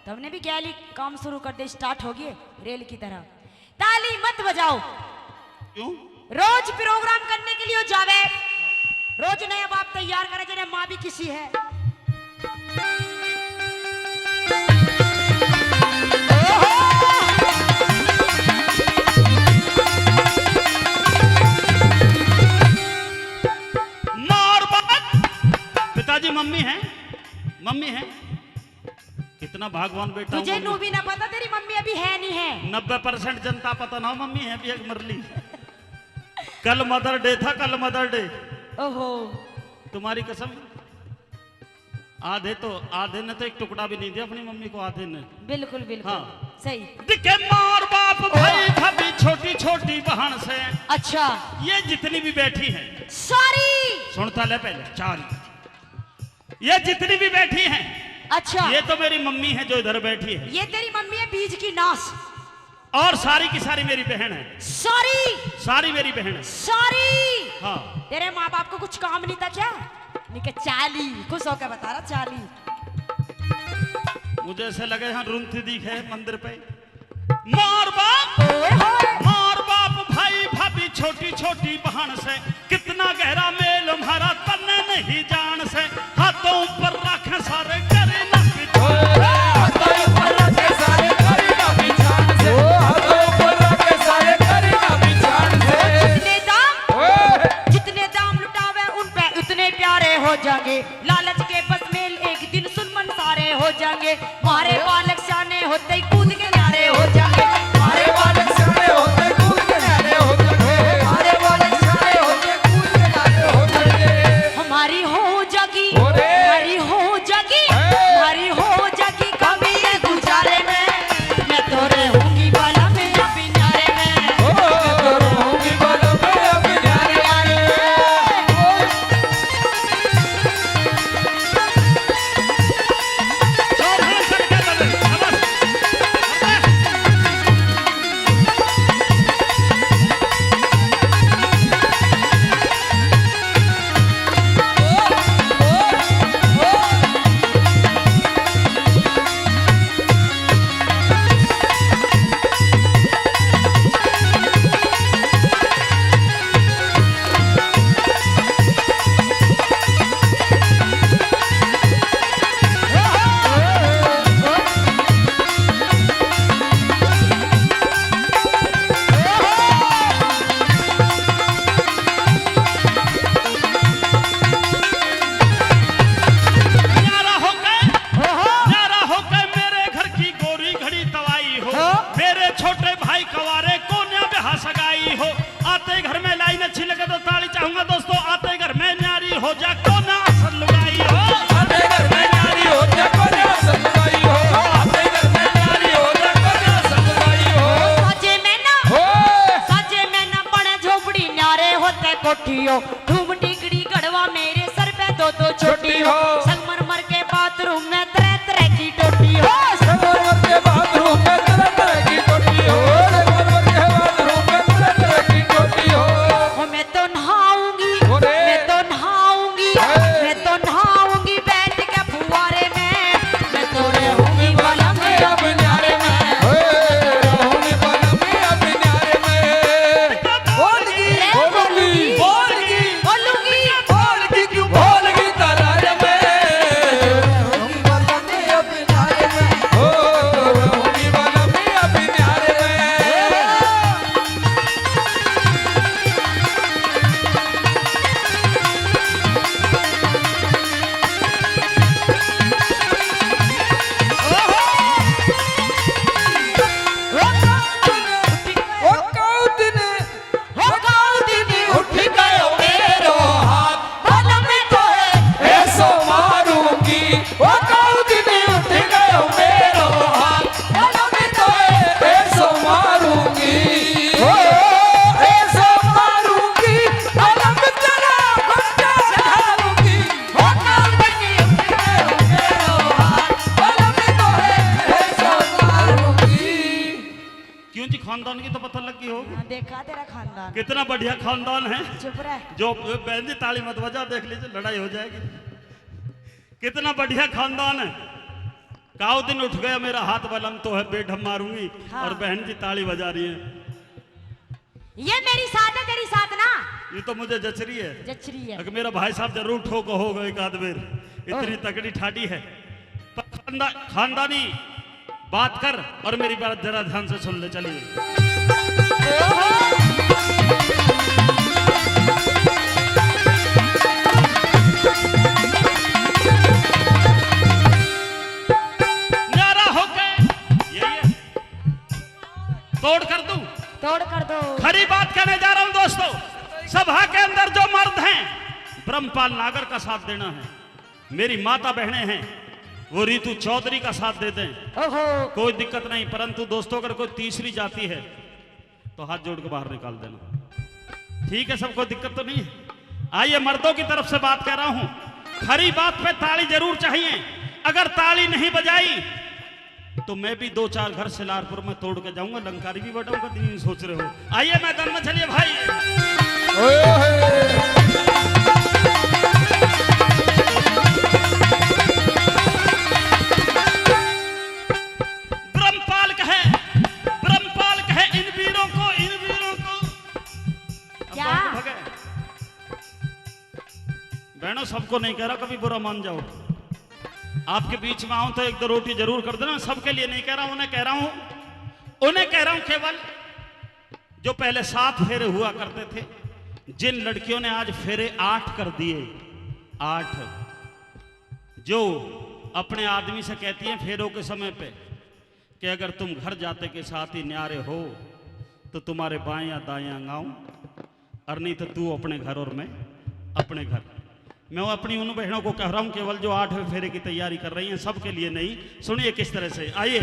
तुमने भी गैली काम शुरू कर दे, स्टार्ट हो गई रेल की तरह। ताली मत बजाओ, क्यों? रोज प्रोग्राम करने के लिए जावे, रोज नया बाप तैयार करे, जने माँ भी किसी है। मार बात। पिताजी मम्मी है, मम्मी है। कितना भागवान बेटा हूं तुझे नू मम्मी। भी ना पता तेरी मम्मी अभी है नहीं है। 90% जनता पता ना हो, मम्मी है भी एक मरली। कल मदर डे था, कल मदर डे। ओहो तुम्हारी कसम, आधे ने तो एक टुकड़ा भी नहीं दिया अपनी मम्मी को, आधे ने। बिल्कुल बिल्कुल हाँ। सही। दिखे मार बाप भाई भाभी छोटी छोटी बहन से, अच्छा ये जितनी भी बैठी हैं, सॉरी। सुनता ले पहले, चार ये जितनी भी बैठी हैं, अच्छा ये तो मेरी मम्मी है जो इधर बैठी है, ये तेरी मम्मी है बीज की नाश। और सारी की सारी मेरी बहन है, सॉरी सारी मेरी बहन है। सॉरी। हाँ तेरे माँ बाप को कुछ काम नहीं था क्या? निके चाली खुश होकर बता रहा, चाली। मुझे ऐसे लगे यहाँ रुंथी दिखे मंदिर पे। मार बाप, ओए होए मार बाप भाई भाभी छोटी छोटी बहन से, कितना गहरा मेल हमारा तन्ने नहीं जान से, हाथों ऊपर रखे सारे करे ना हाथों ऊपर रखे सारे करी ना बिछान से, हाथों ऊपर रखे सारे करी ना बिछान से। जितने दाम लुटावे उन पे उतने प्यारे हो जाएंगे, लालच के बस में एक दिन सुनमन सारे हो जाएंगे, मारे बालक सियाने होते ही कूद के न्यारे हो जाएंगे, हमारे बालक सियाने होते कूद के न्यारे हो जाएंगे, हमारे बालक सियाने होते कूद के न्यारे हो जाएंगे। हमारी हो जागी, ओरे। हमारी हो जागी, हमारी हो जागी कभी ये गुजारे में, मैं तो रहूंगी बाला में अपने न्यारे में। ओ रहूंगी बालों में अब न्यारे में। हो, धूम टिकड़ी गढ़वा मेरे सर पे दो दो छोटी हो, संगमरमर के बाथरूम में तरह तरह की टोटी हो, संगमरमर के बाथरूम में तरह तरह की टोटी हो, संगमरमर के बाथरूम में तरह तरह की टोटी हो। ओ मैं तो नहाऊंगी, मैं तो नहाऊंगी, मैं तो नहाऊंगी बैठ के फुवारे में, मैं तो रहूंगी बाला में अब न्यारे में, रहूंगी बाला में अब न्यारे में। बोलगी बोलगी बोलगी बोलूंगी बोलगी क्यों बोलगी तरारे में, रहूंगी बाला में अब न्यारे में, हो रहूंगी बाला में अब न्यारे में। ओ कौदिन उठ गयो मेरो हाथ, बाला में तो है ऐसो मारूंगी। ओ कौदिन उठ गयो मेरो हाथ, बाला में तो ऐसो मारूंगी। ओ ऐसो मारूंगी, अलग तेरा गुस्सा झाड़ूंगी। ओ कौदिन उठ गयो मेरो हाथ, बाला में तो ऐसो मारूंगी। क्यों जी, खानदान की तो पता लग गई होगी। देखा तेरा खानदान, कितना बढ़िया खानदान है। चुप रह। जो बहन जी ताली मत बजा, देख लीजिए लड़ाई हो जाएगी। कितना बढ़िया खानदान है। काउ दिन उठ गया मेरा हाथ बलम तो है बेढम मारूंगी, हाँ। और बहन जी ताली बजा रही है। ये मेरी साथ है, तेरी साथ ना ये तो मुझे जचरी है। जचरी है। अगर मेरा भाई साहब जरूर ठोको होगा एक आध बेर, इतनी तगड़ी ठाटी है। पर खानदानी बात कर और मेरी बात जरा ध्यान से सुन ले। चलिए न्यारा होके यही है, तोड़ कर दूं। तोड़ कर दो। खरी बात कहने जा रहा हूं दोस्तों। सभा के अंदर जो मर्द हैं, ब्रह्मपाल नागर का साथ देना है। मेरी माता बहनें हैं, वो रीतू चौधरी का साथ दे दें, ओहो, कोई दिक्कत नहीं। परंतु दोस्तों अगर कोई तीसरी जाति है तो हाथ जोड़ के बाहर निकाल देना। ठीक है, सबको दिक्कत तो नहीं है। आइए, मर्दों की तरफ से बात कर रहा हूं। खरी बात पे ताली जरूर चाहिए। अगर ताली नहीं बजाई तो मैं भी 2-4 घर सिलारपुर में तोड़ के जाऊंगा, लंकारी भी बटाऊंगा। नहीं सोच रहे हो? आइए मैदान में, चलिए भाई। ब्रह्मपाल कहे इन वीरों को क्या? अब भगे। बहनों, सबको नहीं कह रहा, कभी बुरा मान जाओ। आपके बीच में आऊं तो एक दो रोटी जरूर कर देना। सबके लिए नहीं कह रहा हूं, उन्हें कह रहा हूं केवल जो पहले 7 फेरे हुआ करते थे, जिन लड़कियों ने आज फेरे 8 कर दिए। 8 जो अपने आदमी से कहती हैं फेरों के समय पे कि अगर तुम घर जाते के साथ ही न्यारे हो तो तुम्हारे बाएं या दाएं अंगाऊं, और नहीं तो तू अपने घर और मैं अपने घर। मैं अपनी उन बहनों को कह रहा हूं केवल जो 8वें फेरे की तैयारी कर रही हैं, सबके लिए नहीं। सुनिए किस तरह से। आइए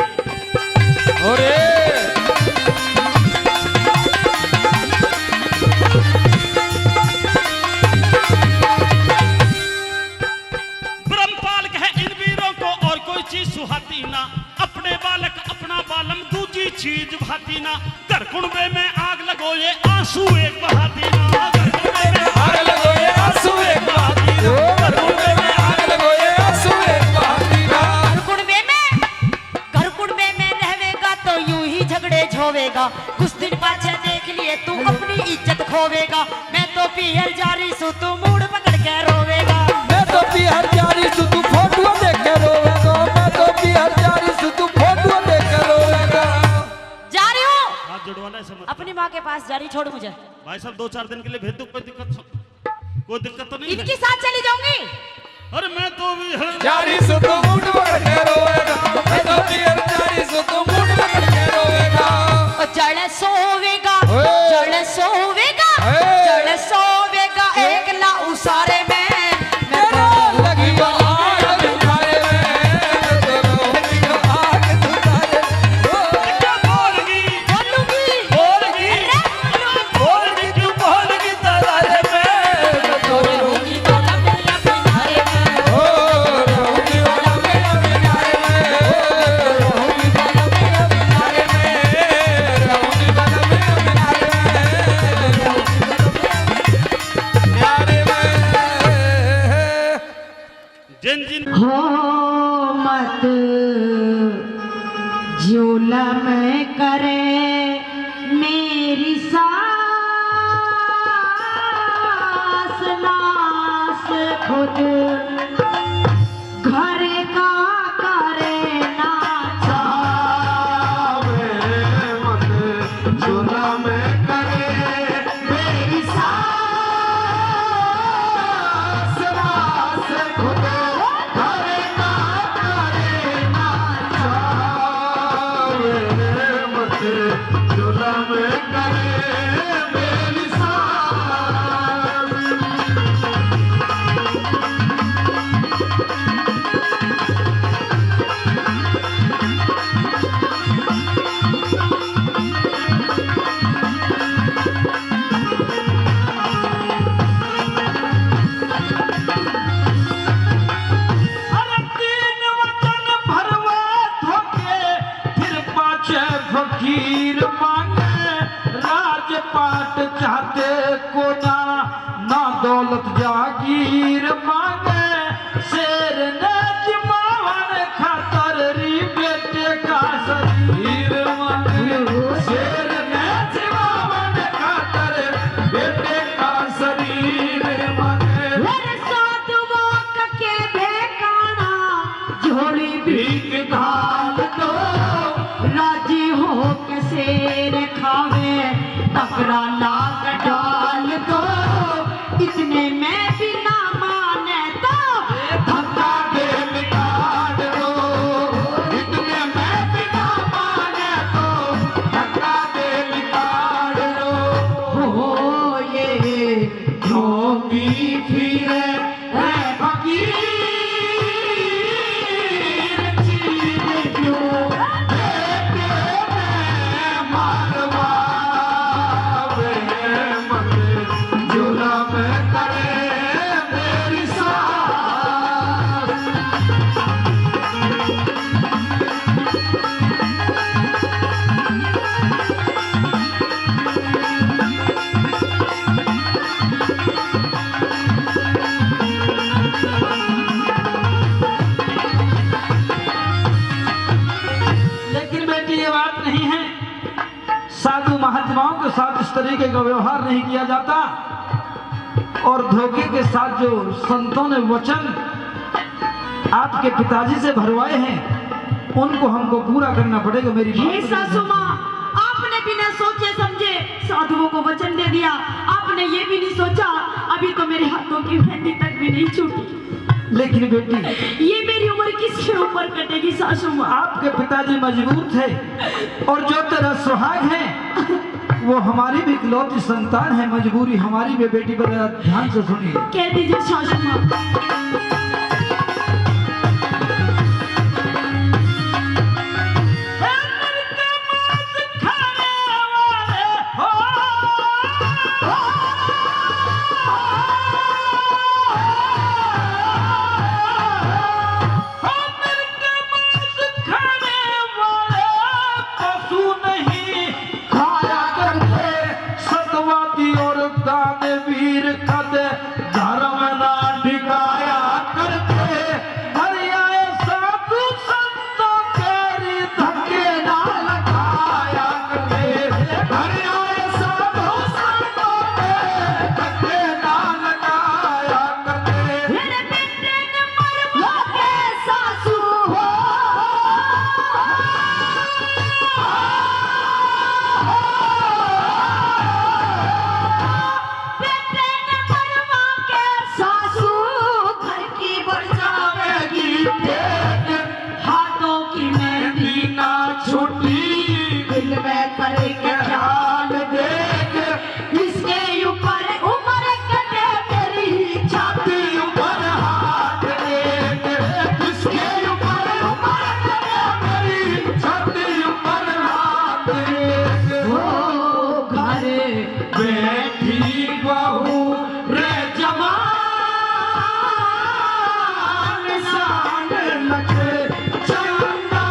ब्रह्मपाल कहे इन वीरों को और कोई चीज सुहाती ना, अपने बालक अपना बालम दूजी चीज भाती ना। घर कुंबे में आग लगो ये आंसू एक बहाती ना, घर कुंबे में आग लगो ये आंसू एक बहाती ना, घर कुंबे में आग लगो ये आंसू एक बहाती ना। घर कुंबे में रहेगा तो यूं ही झगड़े झोवेगा, कुछ दिन पाछे देख लिए तू अपनी इज्जत खोवेगा। मैं तो पीहर जारी सू तू मूड पकड़ के रोवेगा, मैं तो बिहार जारी सु तू फोटो देख के रोवेगा, मैं तो बिहार जारी सु तू फोटो देख के रोवेगा। जा रही हूँ हाथ जुड़वाना है समझ। अपनी माँ के पास, जा रही, छोड़ मुझे। भाई साहब 2-4 दिन के लिए भेज दो, कोई दिक्कत तो नहीं है। इनके साथ चली जाऊंगी। अरे मैं तो भी जारी सु तू मूड पकड़ के रोवेगा, मैं तो बिहार जारी सु तू मूड पकड़ के रोवेगा। जड़ सोवेगा, ओए। जड़ सोवेगा, ओए। जड़ सोवेगा एक ला उसारे में। मैं तेरा लगी आग तुम्हारे में, तेरा लगी आग तुम्हारे में। क्या बोलगी बोलूंगी, बोलगी अरे बोलूंगी। बोलगी तू बोलगी तरारे में, जुलम करे मेरी सास नास खुद घर का करे ना चावे मत जुलम करे मेरी सास नास खुद घर का करे ना चावे मत जुलम करे मेरी सास। अरे तीन वचन भरवा धोके फिर पाछे फकीर मांगे राजपाट चाहते को ना दौलत जागीर मांगे शेर ने जिमावन खातर री बेटे का शरीर मांगे शेर ने जिमावन खातर बेटे का शरीर मांगे मेरे साथ वाक के बेकाना झोली भीख घाल दो राजी हो के शेर खावे तकड़ा लाग डाल दो इतने में भी ना माने तो धक्का दे निकाल दो इतने में भी ना माने तो धक्का दे निकाल दो हो ये ढोंगी फिरे रे फकीर चीर क्यों बेटे में मारवावे मत जुलम करे मेरी सास। लेकिन बेटी ये बात नहीं है, साधु महात्माओं के साथ इस तरीके का व्यवहार नहीं किया जाता और धोखे के साथ जो संतों ने वचन आपके पिताजी से भरवाए हैं उनको हमको पूरा करना पड़ेगा। मेरी हे बात सासू माँ आपने बिना सोचे समझे साधुओं को वचन दे दिया आपने ये भी नहीं सोचा अभी तो मेरे हाथों की मेहंदी तक भी नहीं छूटी लेकिन बेटी ये मेरी उम्र किसके ऊपर कटेगी सासू माँ आपके पिताजी मजबूर थे और जो तेरा सुहाग है वो हमारी भी इकलौती संतान है, मजबूरी हमारी भी। बेटी पर ध्यान से सुनिए। कह दीजिए सासू माँ वीर कद धर्म ना टिकाया करते हरियाए साधु संतों तेरी धक्के ना लगाया करते हरियाए साधु संतों तेरी धक्के ना लगाया करते। मेरे बेटे ने मरवा के सासू हो बेटे ने मरवा के सासू घर की बरसावेगी हाथों की मेहंदी ना छुट्टी दिल में करेगा ख्याल देख इसके ऊपर उम्र कटे मेरी छाती ऊपर हाथ देख इसके ऊपर उम्र कटे मेरी छाती ऊपर हाथ देख हो घर बैठी बहू रे जवान शान लगे चंदा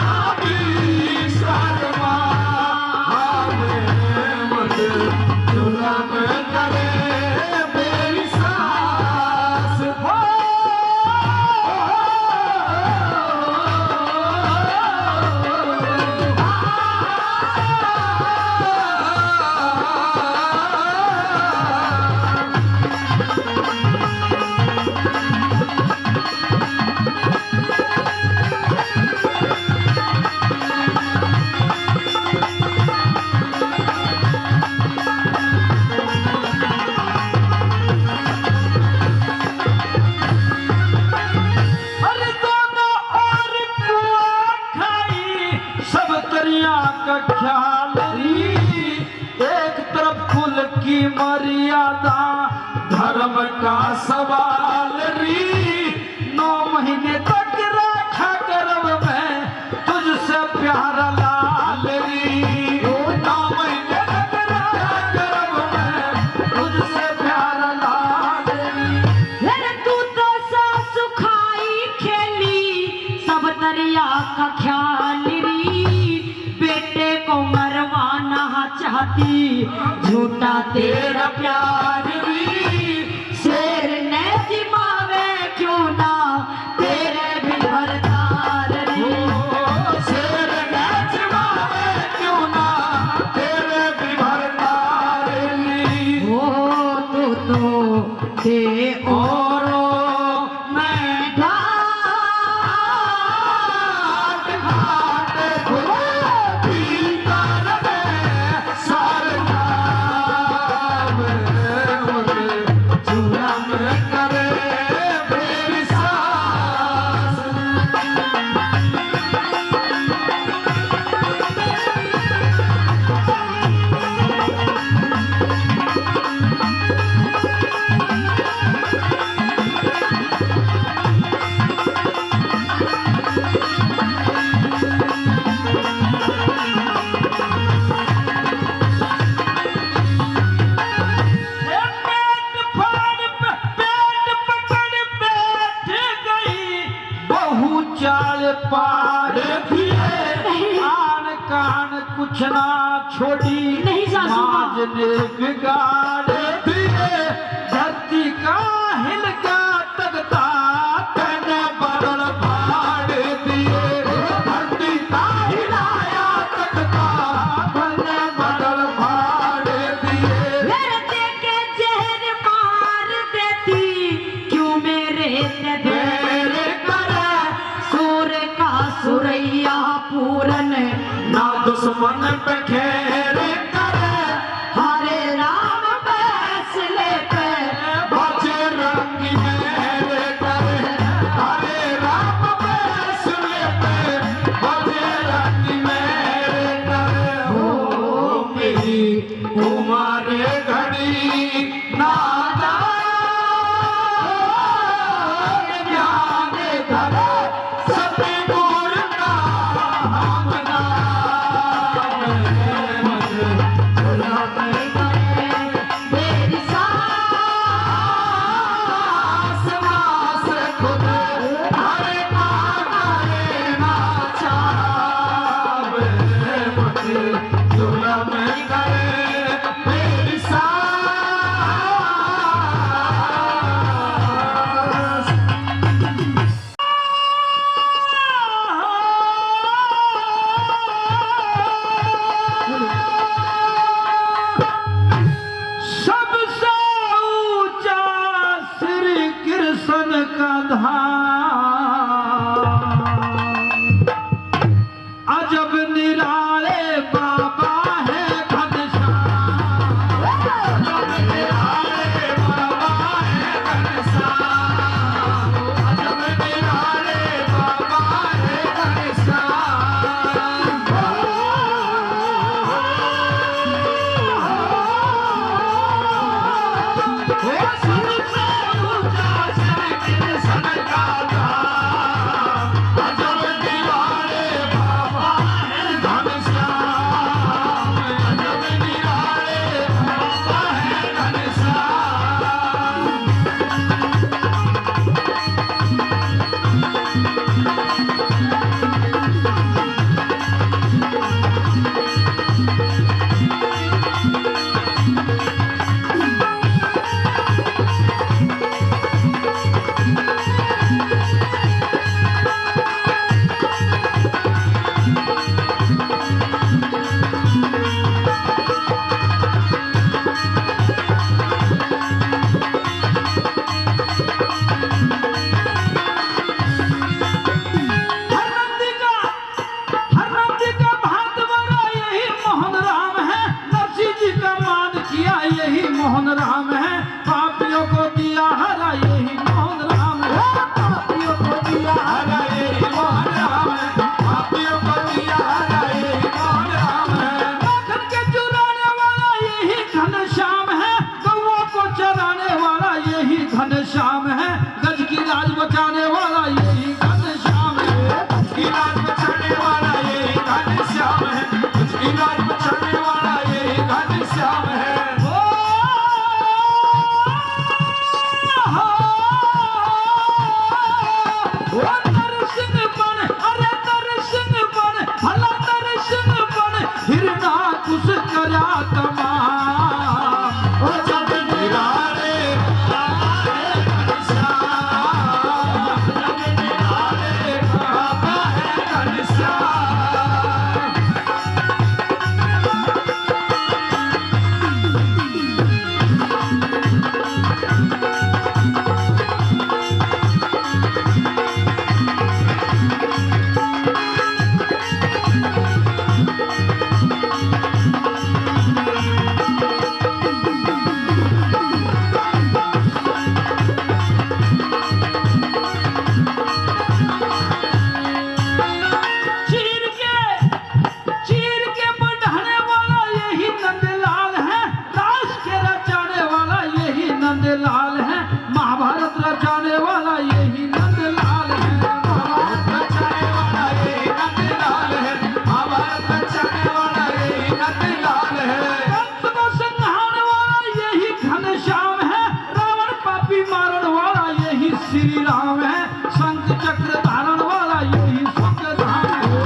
दरिया का ख्याल री, एक तरफ कुल की मर्यादा धर्म का सवाल री, 9 महीने तक रखा गर्भ में तुझसे प्यारा लाल री, 9 महीने तक रखा गर्भ में तुझसे प्यारा लाल री। फिर तू तो सास खाई खेली सब दरिया का ख्याल री, बेटे को मरवाना चाहती झूठा तेरा प्यार री, शेर ने जिमावे क्यों ना तेरे भी भरतार री, शेर ने जिमावे क्यों ना तेरे भी भरतार री। ओ तो दे औरों में घाट घाट भीतर में सरकार चूरन करे बेविश्वास। पेट फाड़ पेट पकड़ बैठ गई बहू चाल पार दिए, आन कान कुछ ना छोड़ी नहीं सासू माँ। माज ने बिगाड़ दिए, धरती का हिल का तगता तेने बरड़ फाड़ दिए, धरती का हिलाया तगता तेने बरड़ फाड़ दिए। लड़ते के जहर मार देती क्यों मेरे ते देर करे, सूर का सुरैया पूरन ना दुश्मन पे खेर करे, हरे राम फैसले पे बचे रंग मेरे करे, हरे राम फैसले पे बचे रंग मेरे करे। हो मेरी उम्र घड़ी नादान ज्ञान धरे, सतगुर का हम नाम है। राजा तमाम। ओ जब निराले बाबा है घनश्याम, जब निराले बाबा है घनश्याम। चीर के बढ़ाने वाला यही नंदलाल है, दास के रचाने वाला यही नंदलाल है, महाभारत रचाने वाला यही नंदलाल है, महाभारत रचाने वाला यही नंदलाल है, महाभारत रचाने वाला यही नंदलाल है। कंस को संहारने वाला यही घनश्याम है, रावण पापी मारने वाला यही श्री राम है, शंख चक्र धारण वाला यही सुखधाम है,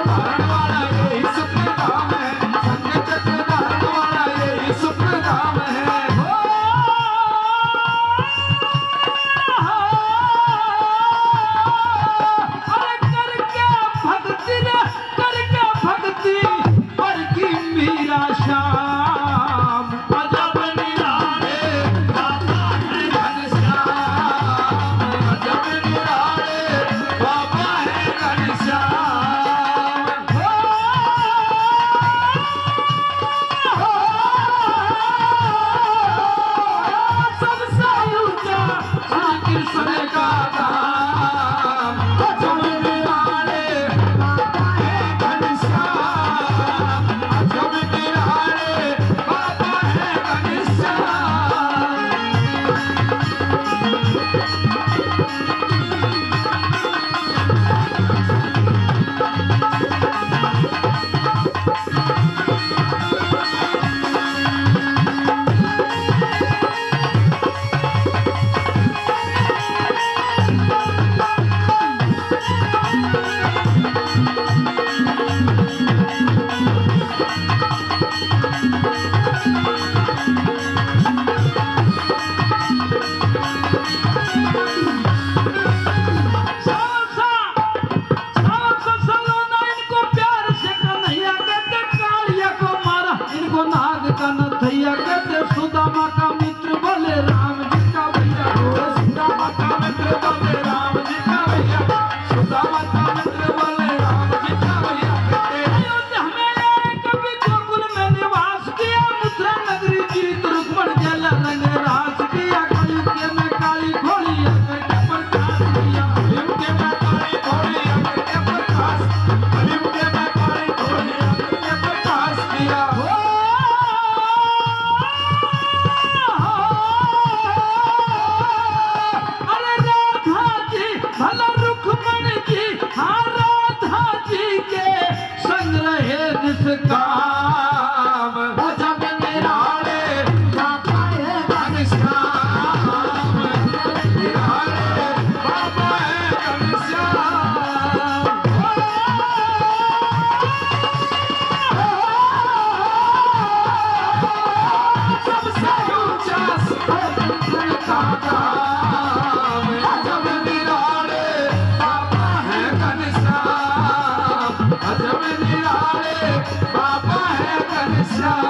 धारण वाला यही सुखधाम है, शंख चक्र धारण वाला यही सुखधाम है। अरे करके भक्ति रे, करके भक्ति पर की मीरा श्याम। अजब निराले बाबा है घनश्याम, अजब निराले बाबा है घनश्याम। सबसे ऊंचा श्री कृष्ण का धाम। अजब निराले बाबा है घनश्याम, अजब निराले बाबा है घनश्याम। इनको प्यार से कन्हैया कहते, कालिया को मारा इनको नाग का नथैया कहते, सुदामा का मित्र बोले राम जी का भैया, सुदामा का मित्र बोले राम जी का भैया, सुदामा का मित्र बोले राम जी का भैया कहते। अयोध्या में आए कभी गोकुल में निवास किया, मथुरा नगरी जीत रुक्मण जल रंग रास किया, कलयुग में काली घोड़ी अकर के प्रकाश किया, कलयुग में काली घोड़ी अकर के प्रकाश, कलयुग में काली घोड़ी अकर के प्रकाश किया। अरे राधा जी भला रुक्मण जी, हाँ राधा जी के संग रहे निष्काम। जब निराले बाबा है घनश्याम, निराले बाबा है घनश्याम। सबसे ऊंचा श्री का धाम। अजब निराले बाबा है घनश्याम, अजब निराले बाबा है घनश्याम।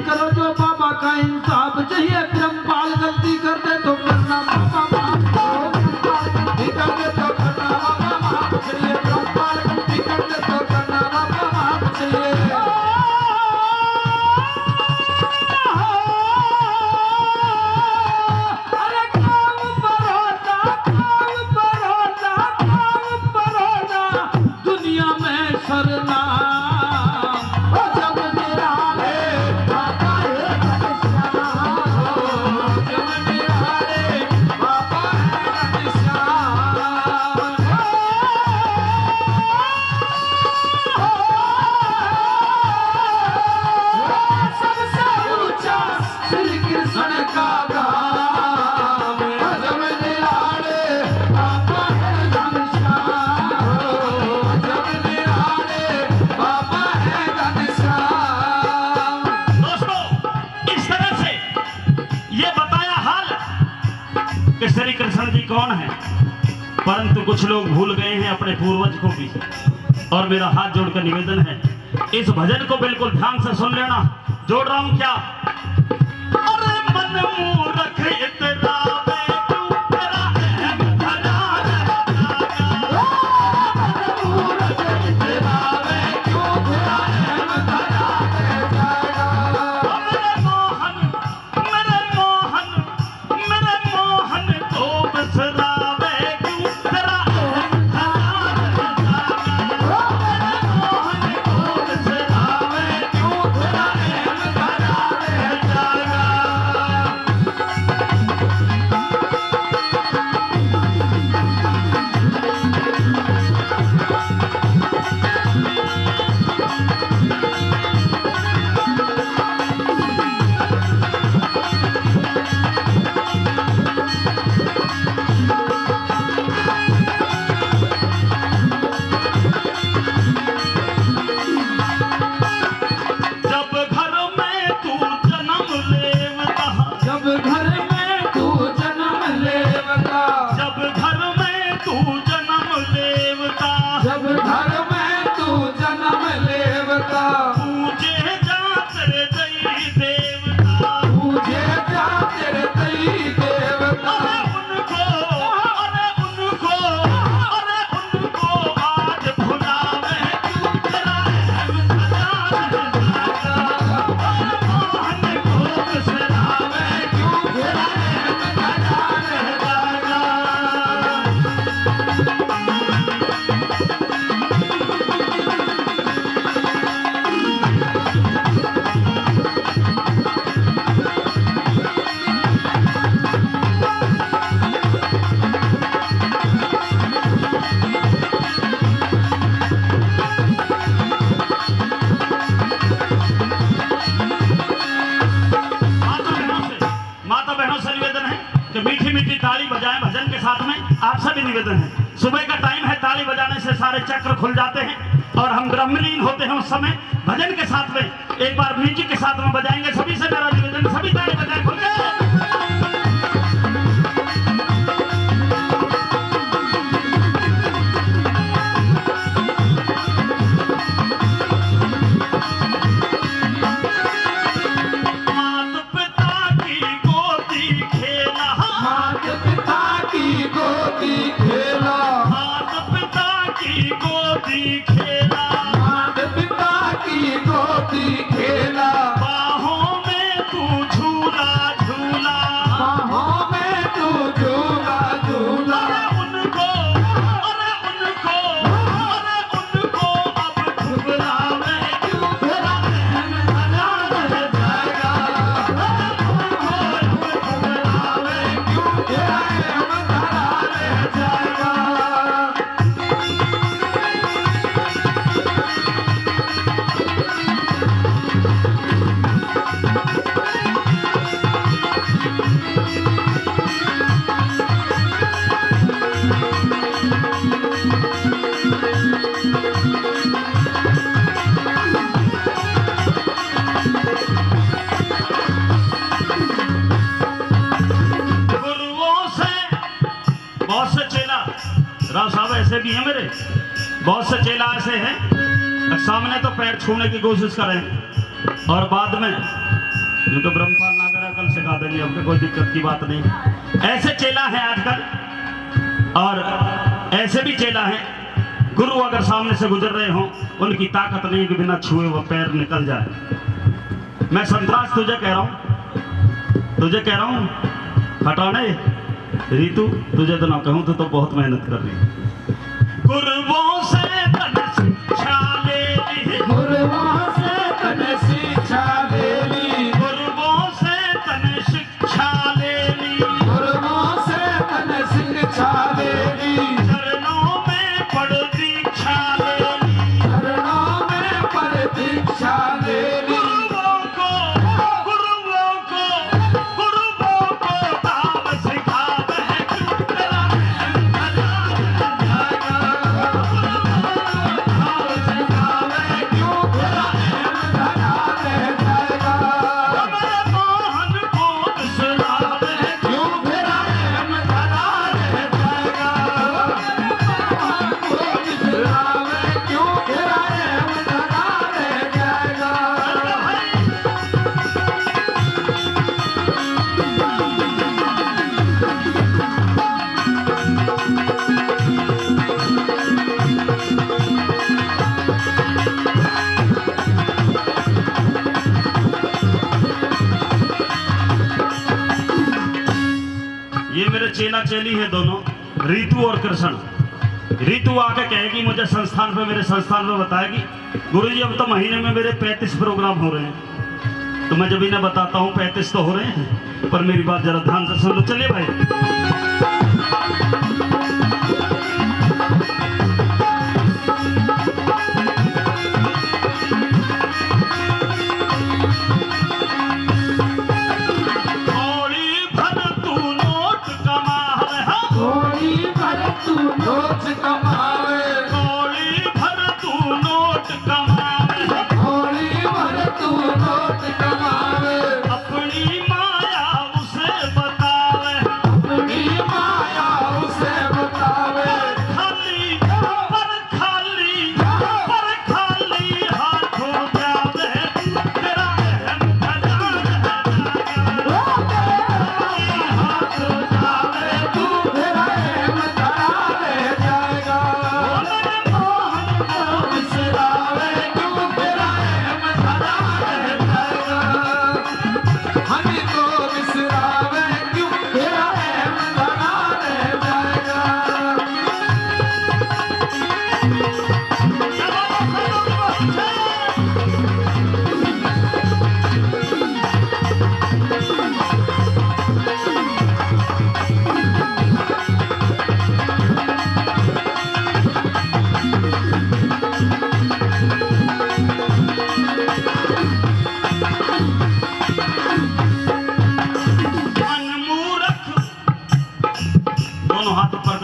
करो जो कौन है, परंतु कुछ लोग भूल गए हैं अपने पूर्वज को भी। और मेरा हाथ जोड़कर निवेदन है, इस भजन को बिल्कुल ध्यान से सुन लेना। जोड़ रहा हूं क्या? अरे मन मूरख इतरावे क्यों, तेरा अहम धरा जागा। मन मूरख इतरावे क्यों, तेरा अहम धरा जागा। मेरे मोहन मेरे मोहन मेरे मोहन तो बिसरावे क्यों, तेरा अहम धरा जागा। मेरे मोहन तो बिसरावे क्यों, तेरा अहम धरा जागा। जब घर में तू जन्म लेवता, जब घर में तू जन्म लेवता, जब घर में तू जन्म लेवता, जब घर में तू जन्म लेवता, पूजे जात रे दई देवता। पूजे जा तेरे तई देवता। अरे उनको आज भुलावे क्यों, तेरा अहम धरा जागा। मोहन को बिसरावे क्यों, तेरा अहम धरा जागा। माता बहनों से निवेदन है कि मीठी मीठी ताली बजाएं भजन के साथ में। आप सभी निवेदन है, सुबह का टाइम है, ताली बजाने से सारे चक्र खुल जाते हैं और हम ब्रह्मलीन होते हैं। उस समय भजन के साथ में एक बार म्यूजिक के साथ में बजाएंगे। सभी से मेरा निवेदन, सभी ताली बजाएं खुल के। मात पिता की गोदी खेला, मात पिता की गोदी खेला, मात पिता की गोदी खेला। मात पिता की गोदी खेला, बाहों में तू झूला झूला। बाहों में तू झूला झूला। उनको अब ठुकरावे क्यों, तेरा अहम धरा जागा। उनको ठुकरावे क्यों, तेरा अहम धरा जागा। गुरुओं से बहुत से चेला, राव साहब ऐसे भी हैं मेरे, बहुत से चेला ऐसे हैं सामने तो पैर छूने की कोशिश करें और बाद में तो ब्रह्मपाल नागर कल सिखा देंगे, हमको कोई दिक्कत की बात नहीं। ऐसे चेला है आजकल और ऐसे भी चेला है, गुरु अगर सामने से गुजर रहे हो उनकी ताकत नहीं कि बिना छुए वो पैर निकल जाए। मैं संतराज तुझे कह रहा हूँ हटाने रीतू, तुझे तो ना कहूँ तो बहुत मेहनत कर रही है। गुरुओं से तन शिक्षा ले ली, गुरुओं से तन शिक्षा ले ली, गुरुओं से तन शिक्षा ले ली, गुरुओं से तन शिक्षा ले ली, चरणों में पड़ दीक्षा ले ली, चरणों में पर दीक्षा ले ली। गुरुओं को काम सिखावे क्यों, तेरा अहम धरा जागा। चेला चेली है दोनों, रीतु और कृष्ण। रीतु आके कहेगी मुझे संस्थान पे, मेरे संस्थान पे बताएगी गुरुजी अब तो महीने में मेरे 35 प्रोग्राम हो रहे हैं। तो मैं जब इन्हें बताता हूँ 35 तो हो रहे हैं, पर मेरी बात जरा ध्यान से सुन लो। चलिए भाई।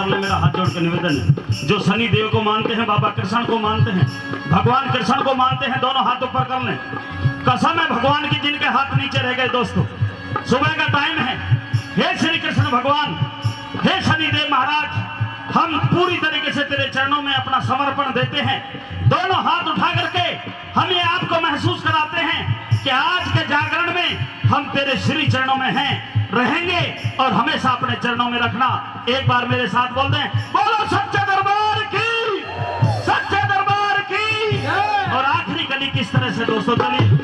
मेरा हाथ जोड़ के निवेदन है, जो शनि देव को मानते हैं, बाबा कृष्ण को मानते हैं, भगवान कृष्ण को मानते हैं, दोनों हाथ ऊपर कर लें। कसम है भगवान की जिनके हाथ नीचे रह गए। दोस्तों सुबह का टाइम है। हे श्री कृष्ण भगवान, हे शनि देव महाराज, हम पूरी तरीके से तेरे चरणों में अपना समर्पण देते हैं। दोनों हाथ उठा करके हम ये आपको महसूस कराते हैं कि आज के जागरण में हम तेरे श्री चरणों में हैं, रहेंगे और हमेशा अपने चरणों में रखना। एक बार मेरे साथ बोल दें, बोलो सच्चे दरबार की, सच्चे दरबार की। और आखिरी कली किस तरह से दोस्तों, चलिए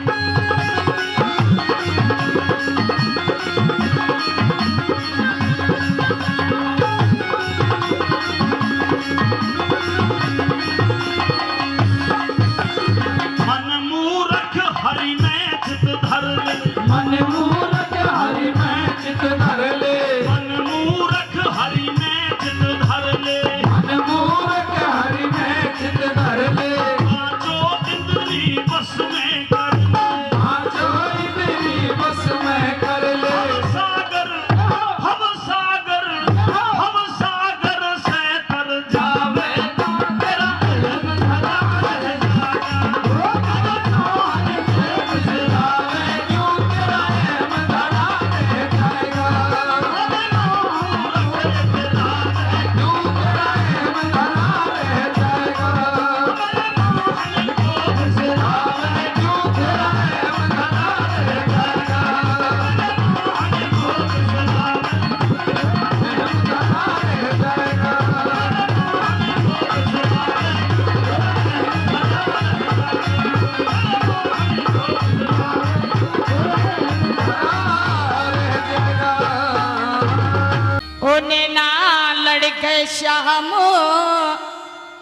श्याम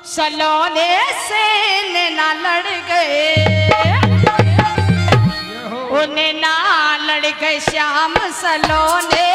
सलोने से ना लड़ गए, उन्हें ना लड़ गए श्याम सलोने